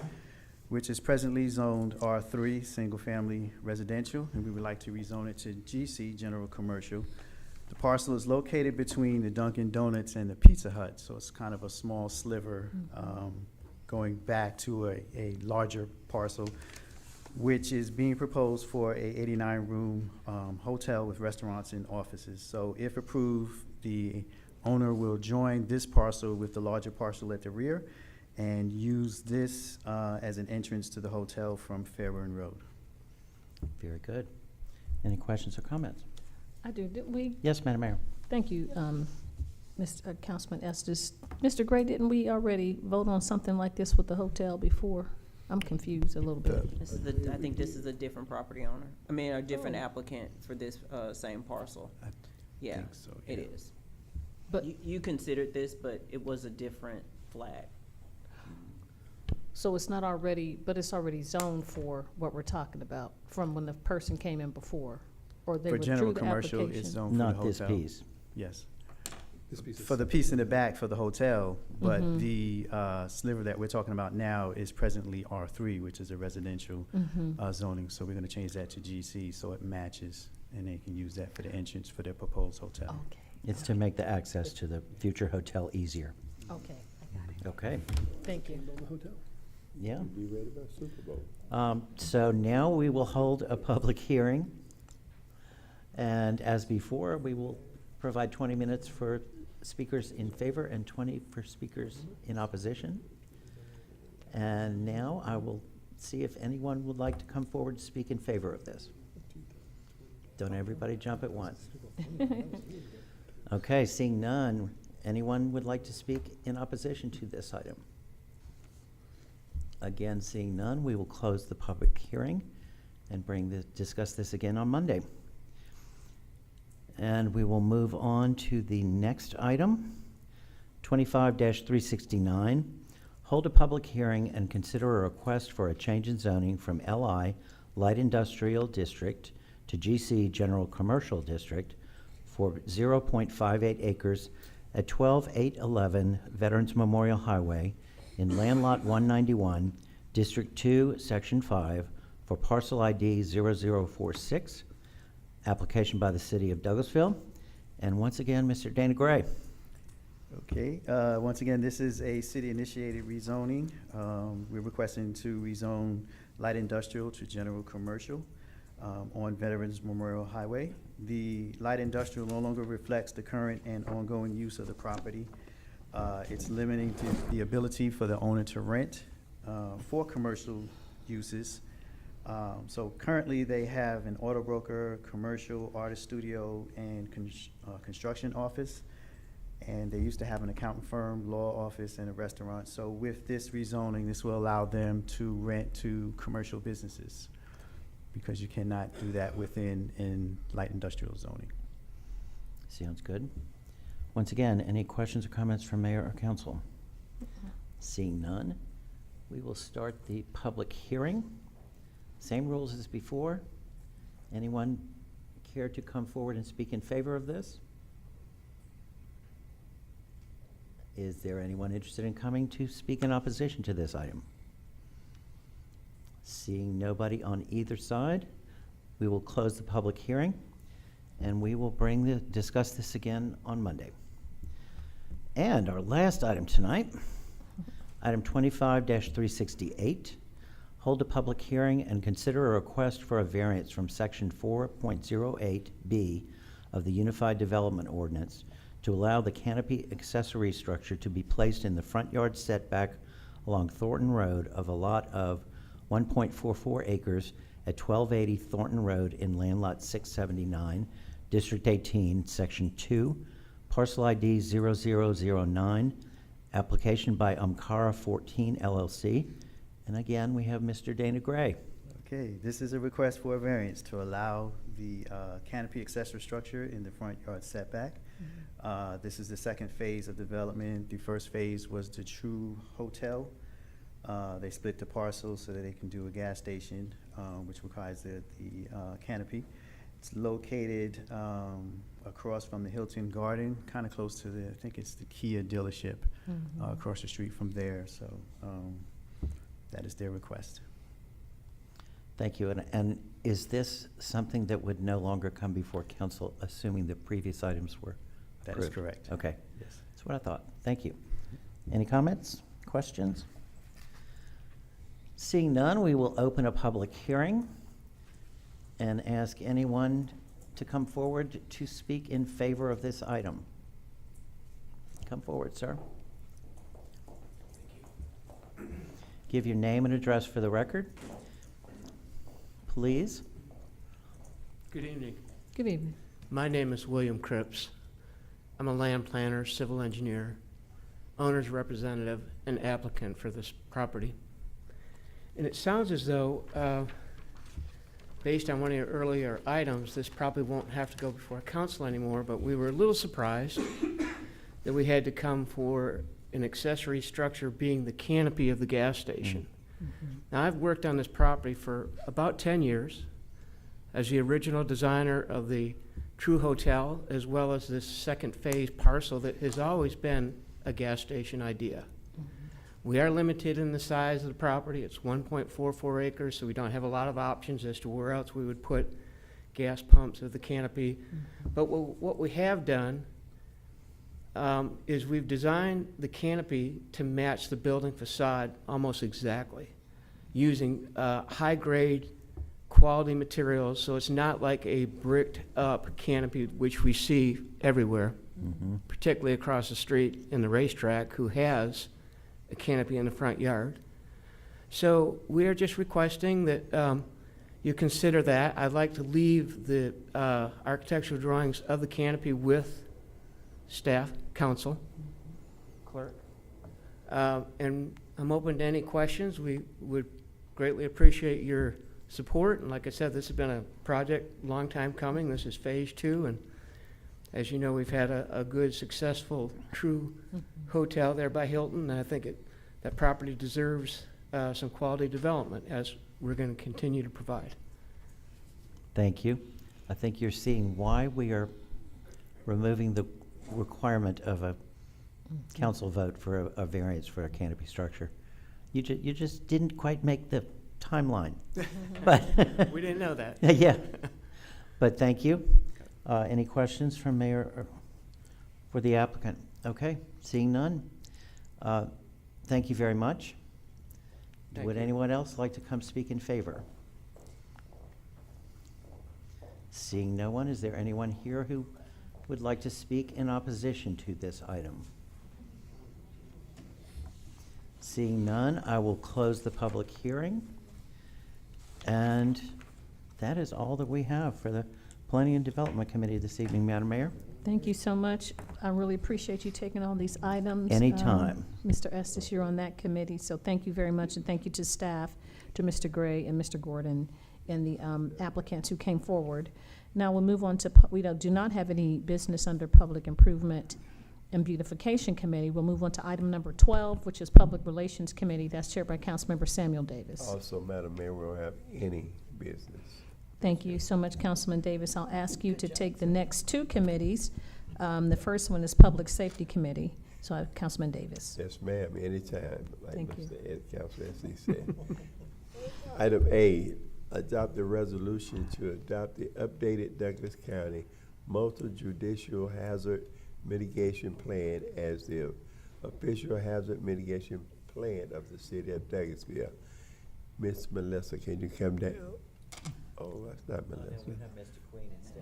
which is presently zoned R3, single-family residential, and we would like to rezone it to GC, general commercial. The parcel is located between the Dunkin' Donuts and the Pizza Hut, so it's kind of a small sliver going back to a larger parcel, which is being proposed for a 89-room hotel with restaurants and offices. So if approved, the owner will join this parcel with the larger parcel at the rear and use this as an entrance to the hotel from Fairburn Road. Very good. Any questions or comments? I do, didn't we? Yes, Madam Mayor. Thank you, Mr. Councilman Estes. Mr. Gray, didn't we already vote on something like this with the hotel before? I'm confused a little bit. I think this is a different property owner. I mean, a different applicant for this, same parcel. Yeah, think so, it yeah. is. But- You considered this, but it was a different flag. So it's not already, but it's already zoned for what we're talking about from when the person came in before? Or they For general withdrew the commercial, it's application? zoned for the Not hotel. this piece. Yes. This piece is For the piece in the back for the hotel, but Mhm. the sliver that we're talking about now is presently R3, which is a residential Mhm. zoning. So we're gonna change that to GC so it matches, and they can use that for the entrance for their proposed hotel. Okay, It's to make the access to the future hotel easier. okay, I got it. Okay, Thank you. on the hotel. yeah. Be ready by Super Bowl. So now we will hold a public hearing. And as before, we will provide 20 minutes for speakers in favor and 20 for speakers in opposition. And now I will see if anyone would like to come forward to speak in favor of this. Don't everybody jump at once. Okay, seeing none, anyone would like to speak in opposition to this item? Again, seeing none, we will close the public hearing and discuss this again on Monday. And we will move on to the next item, 25-369. Hold a public hearing and consider a request for a change in zoning from LI Light Industrial District to GC General Commercial District for 0.58 acres at 12811 Veterans Memorial Highway in Land Lot 191, District 2, Section 5, for parcel ID 0046, application by the City of Douglasville. And once again, Mr. Dana Gray. Okay, once again, this is a city-initiated rezoning. We're requesting to rezone light industrial to general commercial. on Veterans Memorial Highway. The light industrial no longer reflects the current and ongoing use of the property. It's limiting the ability for the owner to rent for commercial uses. So currently, they have an auto broker, commercial, artist studio, and construction office. And they used to have an accountant firm, law office, and a restaurant. So with this rezoning, this will allow them to rent to commercial businesses, because you cannot do that in light industrial zoning. Sounds good. Once again, any questions or comments from mayor or council? Seeing none, we will start the public hearing. Same rules as before. Anyone care to come forward and speak in favor of this? Is there anyone interested in coming to speak in opposition to this item? Seeing nobody on either side, we will close the public hearing, and we will discuss this again on Monday. And our last item tonight, item 25-368, hold a public hearing and consider a request for a variance from section 4.08B of the Unified Development Ordinance to allow the canopy accessory structure to be placed in the front yard setback along Thornton Road of a lot of 1.44 acres at 1280 Thornton Road in Land Lot 679, District 18, Section 2, Parcel ID 0009, application by Umkara 14 LLC. And again, we have Mr. Dana Gray. Okay, this is a request for a variance to allow the canopy accessory structure in the front yard setback. This is the second phase of development. The first phase was the True Hotel. They split the parcels so that they can do a gas station, which requires the canopy. It's located across from the Hilton Garden, kind of close to I think it's the Kia dealership, across the street from there. So that is their request. Thank you. And is this something that would no longer come before council, assuming the previous items were That is approved? correct. Okay. Yes. That's what I thought. Thank you. Any comments, questions? Seeing none, we will open a public hearing and ask anyone to come forward to speak in favor of this item. Come forward, sir. Give your name and address for the record, please. Good evening. Good evening. My name is William Cripps. I'm a land planner, civil engineer, owner's representative, and applicant for this property. And it sounds as though, based on one of your earlier items, this probably won't have to go before council anymore, but we were a little surprised that we had to come for an accessory structure being the canopy of the gas station. Now, I've worked on this property for about 10 years as the original designer of the True Hotel, as well as this second phase parcel that has always been a gas station idea. We are limited in the size of the property. It's 1.44 acres, so we don't have a lot of options as to where else we would put gas pumps or the canopy. But what we have done is we've designed the canopy to match the building facade almost exactly, using high-grade quality materials, so it's not like a bricked up canopy, which we see everywhere, particularly across the street in the racetrack, who has a canopy in the front yard. So we are just requesting that you consider that. I'd like to leave the architectural drawings of the canopy with staff, council, clerk. And I'm open to any questions. We would greatly appreciate your support. And like I said, this has been a project long time coming. This is phase 2. And as you know, we've had a good, successful, True Hotel there by Hilton. And I think that property deserves some quality development, as we're going to continue to provide. Thank you. I think you're seeing why we are removing the requirement of a council vote for a variance for a canopy structure. You just didn't quite make the timeline. But we didn't know that. Yeah. But thank you. Any questions from Mayor or for the applicant? Okay, seeing none. Thank you very much. Thank Would you. anyone else like to come speak in favor? Seeing no one, is there anyone here who would like to speak in opposition to this item? Seeing none, I will close the public hearing. And that is all that we have for the Planning and Development Committee this evening, Madam Mayor. Thank you so much. I really appreciate you taking all these items. Anytime. Mr. Estes, you're on that committee, so thank you very much, and thank you to staff, to Mr. Gray and Mr. Gordon, and the applicants who came forward. Now we'll move on to, we do not have any business under Public Improvement and Beautification Committee. We'll move on to item number 12, which is Public Relations Committee. That's chaired by Councilmember Samuel Davis. Also, Madam Mayor, we don't have any business. Thank you so much, Councilman Davis. I'll ask you to take the next two committees. The first one is Public Safety Committee. So, Councilman Davis. Yes, ma'am, anytime, like Thank you. Mr. Ed, Councilman Estes said. Item A, adopt a resolution to adopt the updated Douglas County Multi-Judicial Hazard Mitigation Plan as the official hazard mitigation plan of the city of Douglasville. Miss Melissa, can you come down? Oh, that's not Melissa.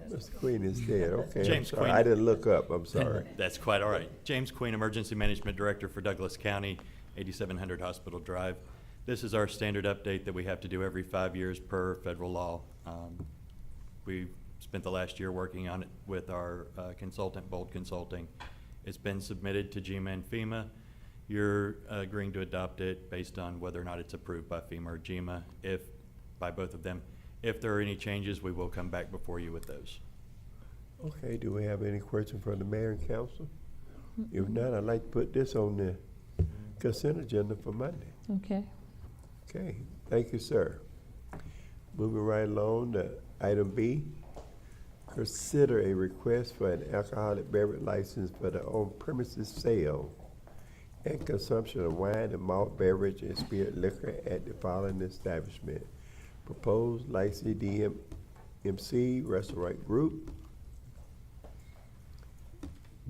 Mr. Queen instead, okay. I'm James sorry. Queen. I didn't look up, I'm sorry. That's quite all right. James Queen, Emergency Management Director for Douglas County, 8700 Hospital Drive. This is our standard update that we have to do every 5 years per federal law. We've spent the last year working on it with our consultant, Bold Consulting. It's been submitted to GMA and FEMA. You're agreeing to adopt it based on whether or not it's approved by FEMA or GMA, if by both of them. If there are any changes, we will come back before you with those. Okay, do we have any questions from the mayor and council? If not, I'd like to put this on the consent agenda for Monday. Okay. Okay, thank you, sir. Moving right along to item B, consider a request for an alcoholic beverage license for the on-premises sale and consumption of wine and malt beverage and spirit liquor at the following establishment. Proposed licensee DMC Restaurant Group,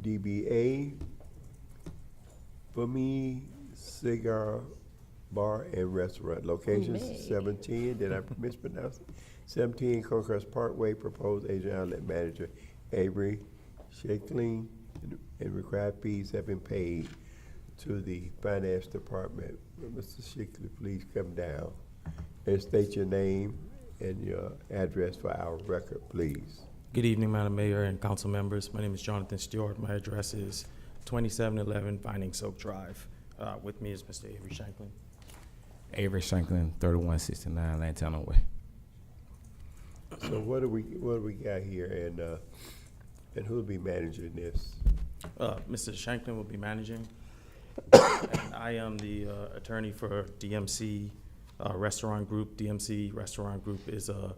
DBA Bumi Cigar Bar and Restaurant. Location Bumi. 17, did I mispronounce it? 17 Conquest Parkway. Proposed agent outlet manager Avery Shakeling, and required fees have been paid to the finance department. Mr. Shickley, please come down and state your name and your address for our record, please. Good evening, Madam Mayor and council members. My name is Jonathan Stewart. My address is 2711 Vining Soak Drive. With me is Mr. Avery Shanklin. Avery Shanklin, 3169 Lantana Way. So what do we got here, and who'll be managing this? Mr. Shanklin will be managing. And I am the attorney for DMC Restaurant Group. DMC Restaurant Group is a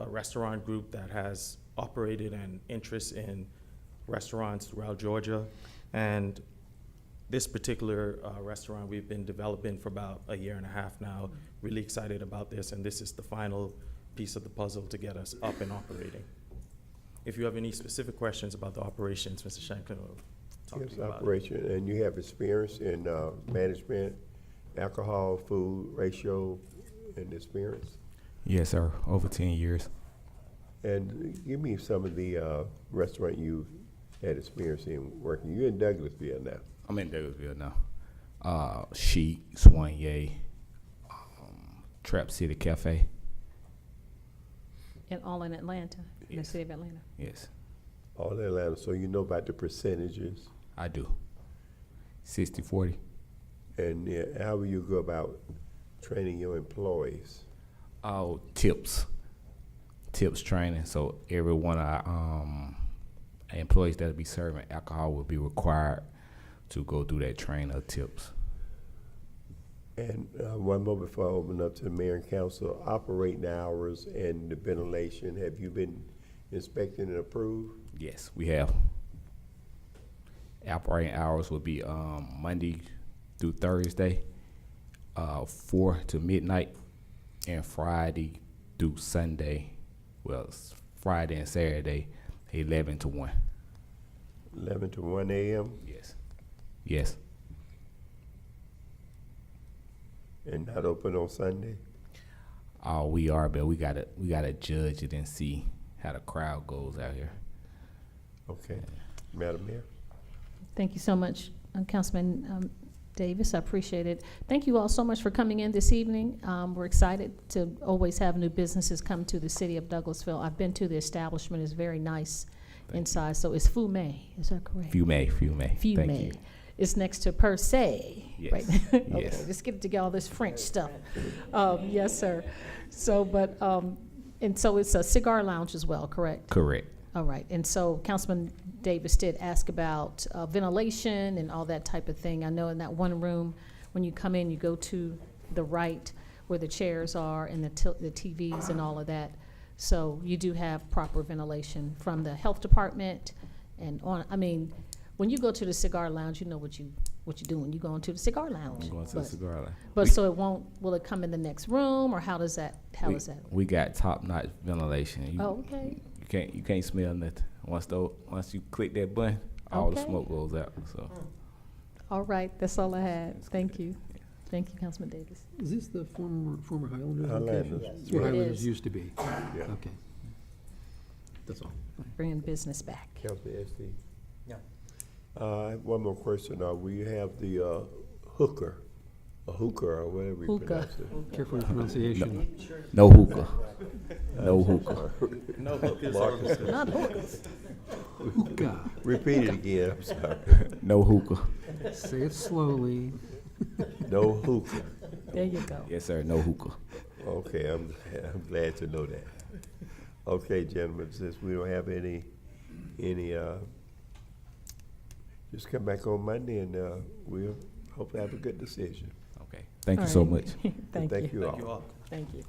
restaurant group that has operated an interest in restaurants throughout Georgia. And this particular restaurant we've been developing for about a year and a half now. Really excited about this, and this is the final piece of the puzzle to get us up and operating. If you have any specific questions about the operations, Mr. Shanklin will talk to you about it. Operation, and you have experience in management, alcohol, food, ratio, and experience? Yes, sir. Over 10 years. And give me some of the restaurant you had experience in working. You're in Douglasville now. I'm in Douglasville now. Chic, Soigné, Trap City Cafe. And all in Atlanta, in the city of Atlanta. Yes, All in Atlanta, so you know about the percentages. I do. 60-40. And how will you go about training your employees? Oh, tips training. So every one of our employees that will be serving alcohol will be required to go through that training of tips. And one more before I open up to the mayor and council, operating hours and the ventilation, have you been inspected and approved? Yes, we have. Operating hours will be Monday through Thursday, 4 to midnight, and Friday through Sunday, Friday and Saturday, 11 to 1. 11 to 1 a.m.? Yes. And not open on Sunday? all we are, but we gotta judge it and see how the crowd goes out here. Okay. Madam Mayor? Thank you so much, Councilman Davis. I appreciate it. Thank you all so much for coming in this evening. We're excited to always have new businesses come to the city of Douglasville. I've been to the establishment. It's very nice inside. So it's Fume, is that correct? Fume. Thank you. It's next to Per Se. Yes. Right? Okay, Yes. let's get it together, all this French stuff. Yes, sir. So, but, and so it's a cigar lounge as well, correct? Correct. All right, and so Councilman Davis did ask about ventilation and all that type of thing. I know in that one room, when you come in, you go to the right where the chairs are and the TVs and all of that. So you do have proper ventilation from the health department and on. I mean, when you go to the cigar lounge, you know what you're doing. You go into the cigar lounge. I'm going to the cigar lounge. But so will it come in the next room, or how does that? Is that? We got top-notch ventilation. Okay. You can't smell nothing. Once you click that button, all the Okay. smoke goes out. So All right, that's all I had. Thank you. Thank you, Councilman Davis. Is this the former Highlanders Highlanders. location? Yes. It's where It Highlanders is. used to be. Yeah. Okay. That's all. Bringing business back. Councilman SD? Yeah. I have one more question. We have the hookah, or whatever you Hookah. pronounce it. Careful your pronunciation. no hookah. No hookah. No hookahs. Marcus. Not hookahs. Hookah. Repeat it again, I'm sorry. No hookah. Say it slowly. No hookah. There you go. Yes, sir. No hookah. Okay, I'm glad to know that. Okay, gentlemen, since we don't have any, just come back on Monday and we'll hopefully have a good decision. Okay. Thank you All so right. much. Thank you. all. Thank you all. Thank you.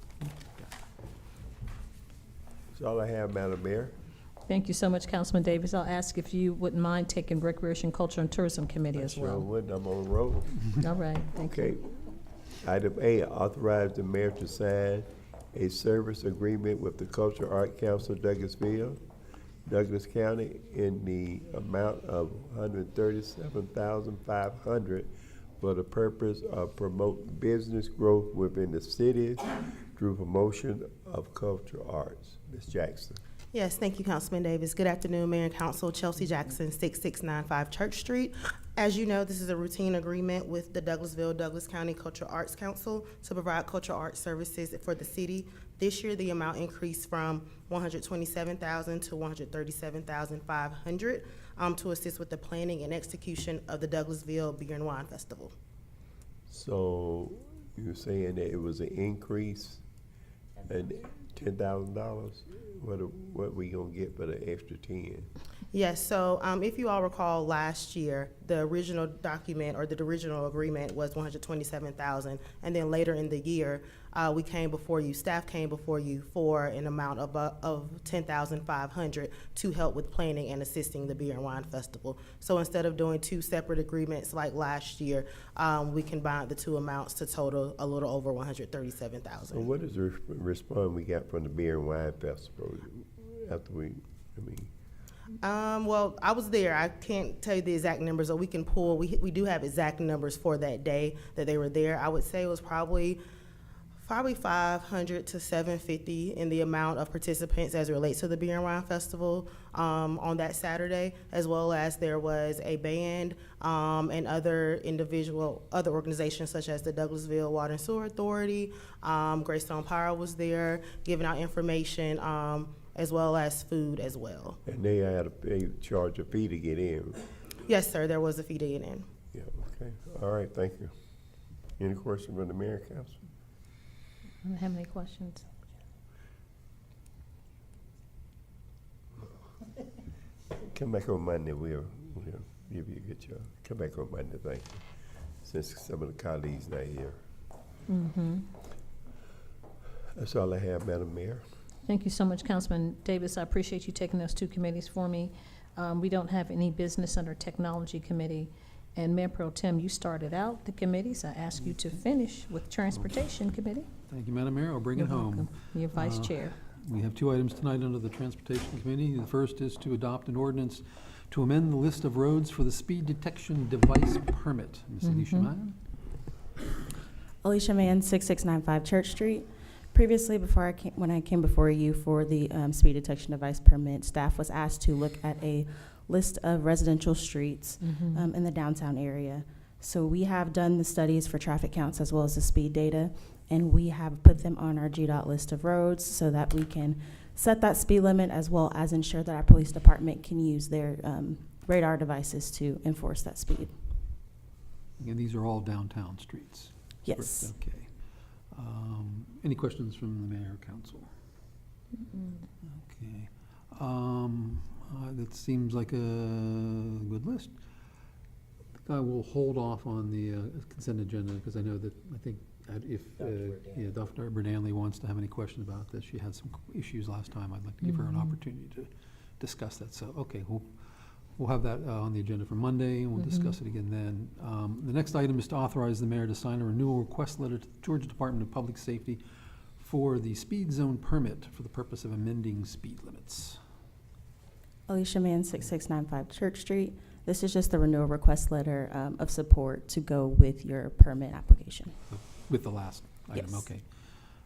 That's all I have, Madam Mayor. Thank you so much, Councilman Davis. I'll ask if you wouldn't mind taking Recreation, Culture, and Tourism Committee as Sure well. would, I'm on the road. All right, thank Okay. you. Item A, authorize the mayor to sign a service agreement with the Cultural Art Council Douglasville, Douglas County, in the amount of $137,500 for the purpose of promote business growth within the city through promotion of cultural arts. Ms. Jackson. Yes, thank you, Councilman Davis. Good afternoon, Mayor and Council. Chelsea Jackson, 6695 Church Street. As you know, this is a routine agreement with the Douglasville, Douglas County Cultural Arts Council to provide cultural arts services for the city. This year, the amount increased from $127,000 to $137,500 to assist with the planning and execution of the Douglasville Beer and Wine Festival. So you're saying that it was an increase in $10,000? What we gonna get for the extra 10? Yes, so if you all recall last year, the original document or the original agreement was $127,000, and then later in the year, we came before you, staff came before you for an amount of $10,500 to help with planning and assisting the Beer and Wine Festival. So instead of doing two separate agreements like last year, we combined the two amounts to total a little over $137,000. So what is the response we got from the Beer and Wine Festival after well, I was there. I can't tell you the exact numbers, or we can pull. We do have exact numbers for that day that they were there. I would say it was probably 500 to 750 in the amount of participants as it relates to the Beer and Wine Festival on that Saturday, as well as there was a band and other organizations such as the Douglasville Water and Sewer Authority. Greystone Power was there giving out information, as well as food as well. And they had charge a fee to get in? Yes, sir, there was a fee to get in. Yeah, okay. All right, thank you. Any questions from the mayor and council? I don't have any questions. Come back on Monday, we'll give you a good job. Come back on Monday, thank you, since some of the colleagues not here. Mm-hmm. That's all I have, Madam Mayor. Thank you so much, Councilman Davis. I appreciate you taking those two committees for me. We don't have any business under Technology Committee. And Mayor Pro Tem, you started out the committees. I ask you to finish with Transportation Committee. Thank you, Madam Mayor. I'll bring You're it home. welcome. You're Vice Chair. We have two items tonight under the Transportation Committee. The first is to adopt an ordinance to amend the list of roads for the speed detection device permit. Ms. Alicia Mann? Alicia Mann, 6695 Church Street. Previously, when I came before you for the speed detection device permit, staff was asked to look at a list of residential streets in the downtown area. So we have done the studies for traffic counts as well as the speed data, and we have put them on our GDOT list of roads so that we can set that speed limit as well as ensure that our police department can use their radar devices to enforce that speed. And these are all downtown streets? Yes. Okay. Any questions from the mayor or council? Okay. That seems like a good list. I will hold off on the consent agenda because I know that, I think if Dr. Berdanley wants to have any question about this, she had some issues last time. I'd like to give her an opportunity to discuss that. So, okay, we'll have that on the agenda for Monday, and we'll discuss it again then. The next item is to authorize the mayor to sign a renewal request letter to the Georgia Department of Public Safety for the speed zone permit for the purpose of amending speed limits. Alicia Mann, 6695 Church Street. This is just the renewal request letter of support to go with your permit application. With the last item, Yes. okay.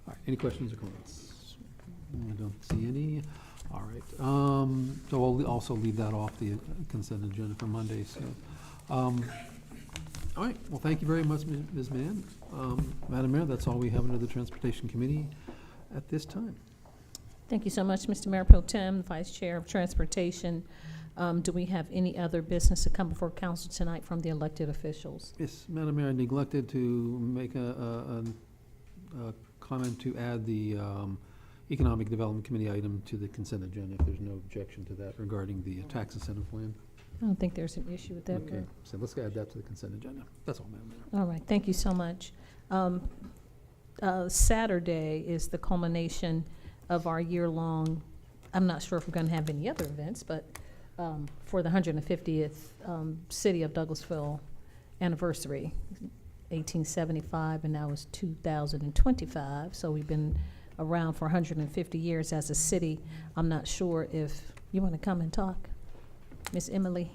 All right, any questions or comments? I don't see any. All right, so we'll also leave that off the consent agenda for Monday, so. All right, well, thank you very much, Ms. Mann. Madam Mayor, that's all we have under the Transportation Committee at this time. Thank you so much, Mr. Mayor Pro Tem, Vice Chair of Transportation. Do we have any other business to come before council tonight from the elected officials? Yes, Madam Mayor, I neglected to make a comment to add the Economic Development Committee item to the consent agenda, if there's no objection to that regarding the tax incentive plan. I don't think there's an issue with that. Okay, so let's add that to the consent agenda. That's all, Madam Mayor. All right, thank you so much. Saturday is the culmination of our year-long, I'm not sure if we're going to have any other events, but for the 150th City of Douglasville anniversary, 1875, and now it's 2025. So we've been around for 150 years as a city. I'm not sure if you want to come and talk, Miss Emily,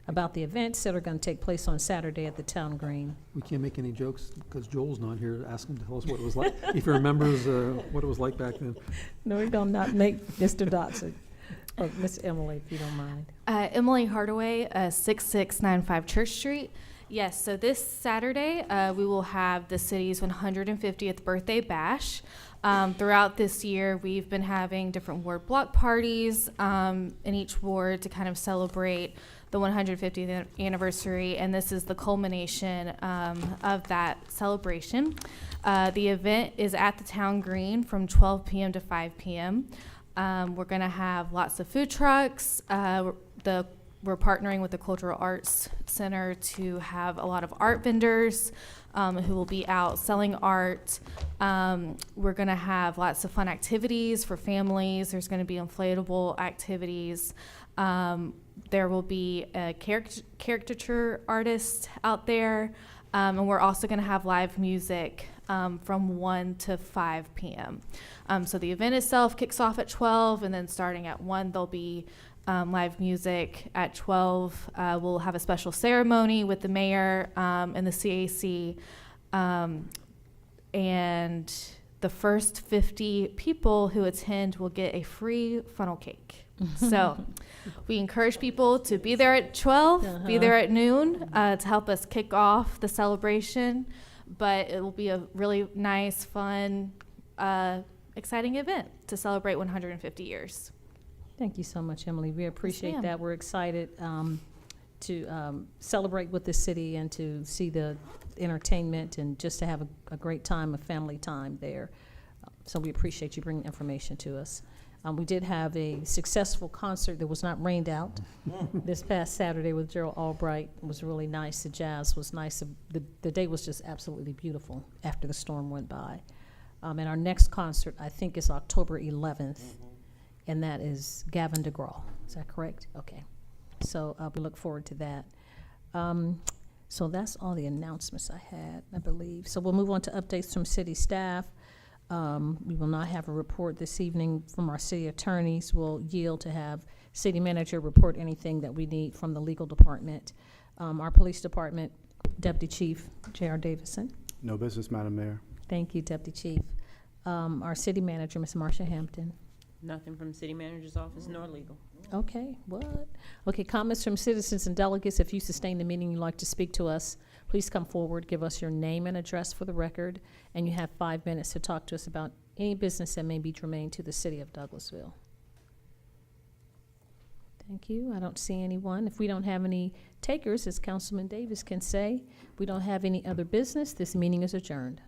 about the events that are going to take place on Saturday at the Town Green. We can't make any jokes because Joel's not here to ask him to tell us what it was like, if he remembers what it was like back then. No, we're going to not make Mr. Dotson. Or Miss Emily, if you don't mind. Emily Hardaway, 6695 Church Street. Yes, so this Saturday, we will have the city's 150th birthday bash. Throughout this year, we've been having different ward block parties in each ward to kind of celebrate the 150th anniversary, and this is the culmination of that celebration. The event is at the Town Green from 12 p.m. to 5 p.m. We're going to have lots of food trucks. We're partnering with the Cultural Arts Center to have a lot of art vendors who will be out selling art. We're going to have lots of fun activities for families. There's going to be inflatable activities. There will be a caricature artist out there. And we're also going to have live music from 1 to 5 p.m. So the event itself kicks off at 12, and then starting at 1, there'll be live music. At 12, we'll have a special ceremony with the mayor and the CAC. And the first 50 people who attend will get a free funnel cake. So we encourage people to be there at 12, be there at noon to help us kick off the celebration. But it will be a really nice, fun, exciting event to celebrate 150 years. Thank you so much, Emily. We appreciate ma'am. that. We're excited to celebrate with the city and to see the entertainment and just to have a great time, a family time there. So we appreciate you bringing information to us. We did have a successful concert that was not rained out this past Saturday with Gerald Albright. It was really nice. The jazz was nice. The day was just absolutely beautiful after the storm went by. And our next concert, I think, is October 11th, and that is Gavin DeGraw. Is that correct? Okay. So we look forward to that. So that's all the announcements I had, I believe. So we'll move on to updates from city staff. We will not have a report this evening from our city attorneys. We'll yield to have city manager report anything that we need from the legal department. Our police department, Deputy Chief J.R. Davison. No business, Madam Mayor. Thank you, Deputy Chief. our city manager, Ms. Marcia Hampton. Nothing from city manager's office nor legal. Okay, what? Okay, comments from citizens and delegates. If you sustain the meeting, you'd like to speak to us, please come forward, give us your name and address for the record, and you have 5 minutes to talk to us about any business that may be germane to the city of Douglasville. Thank you. I don't see anyone. If we don't have any takers, as Councilman Davis can say, we don't have any other business, this meeting is adjourned.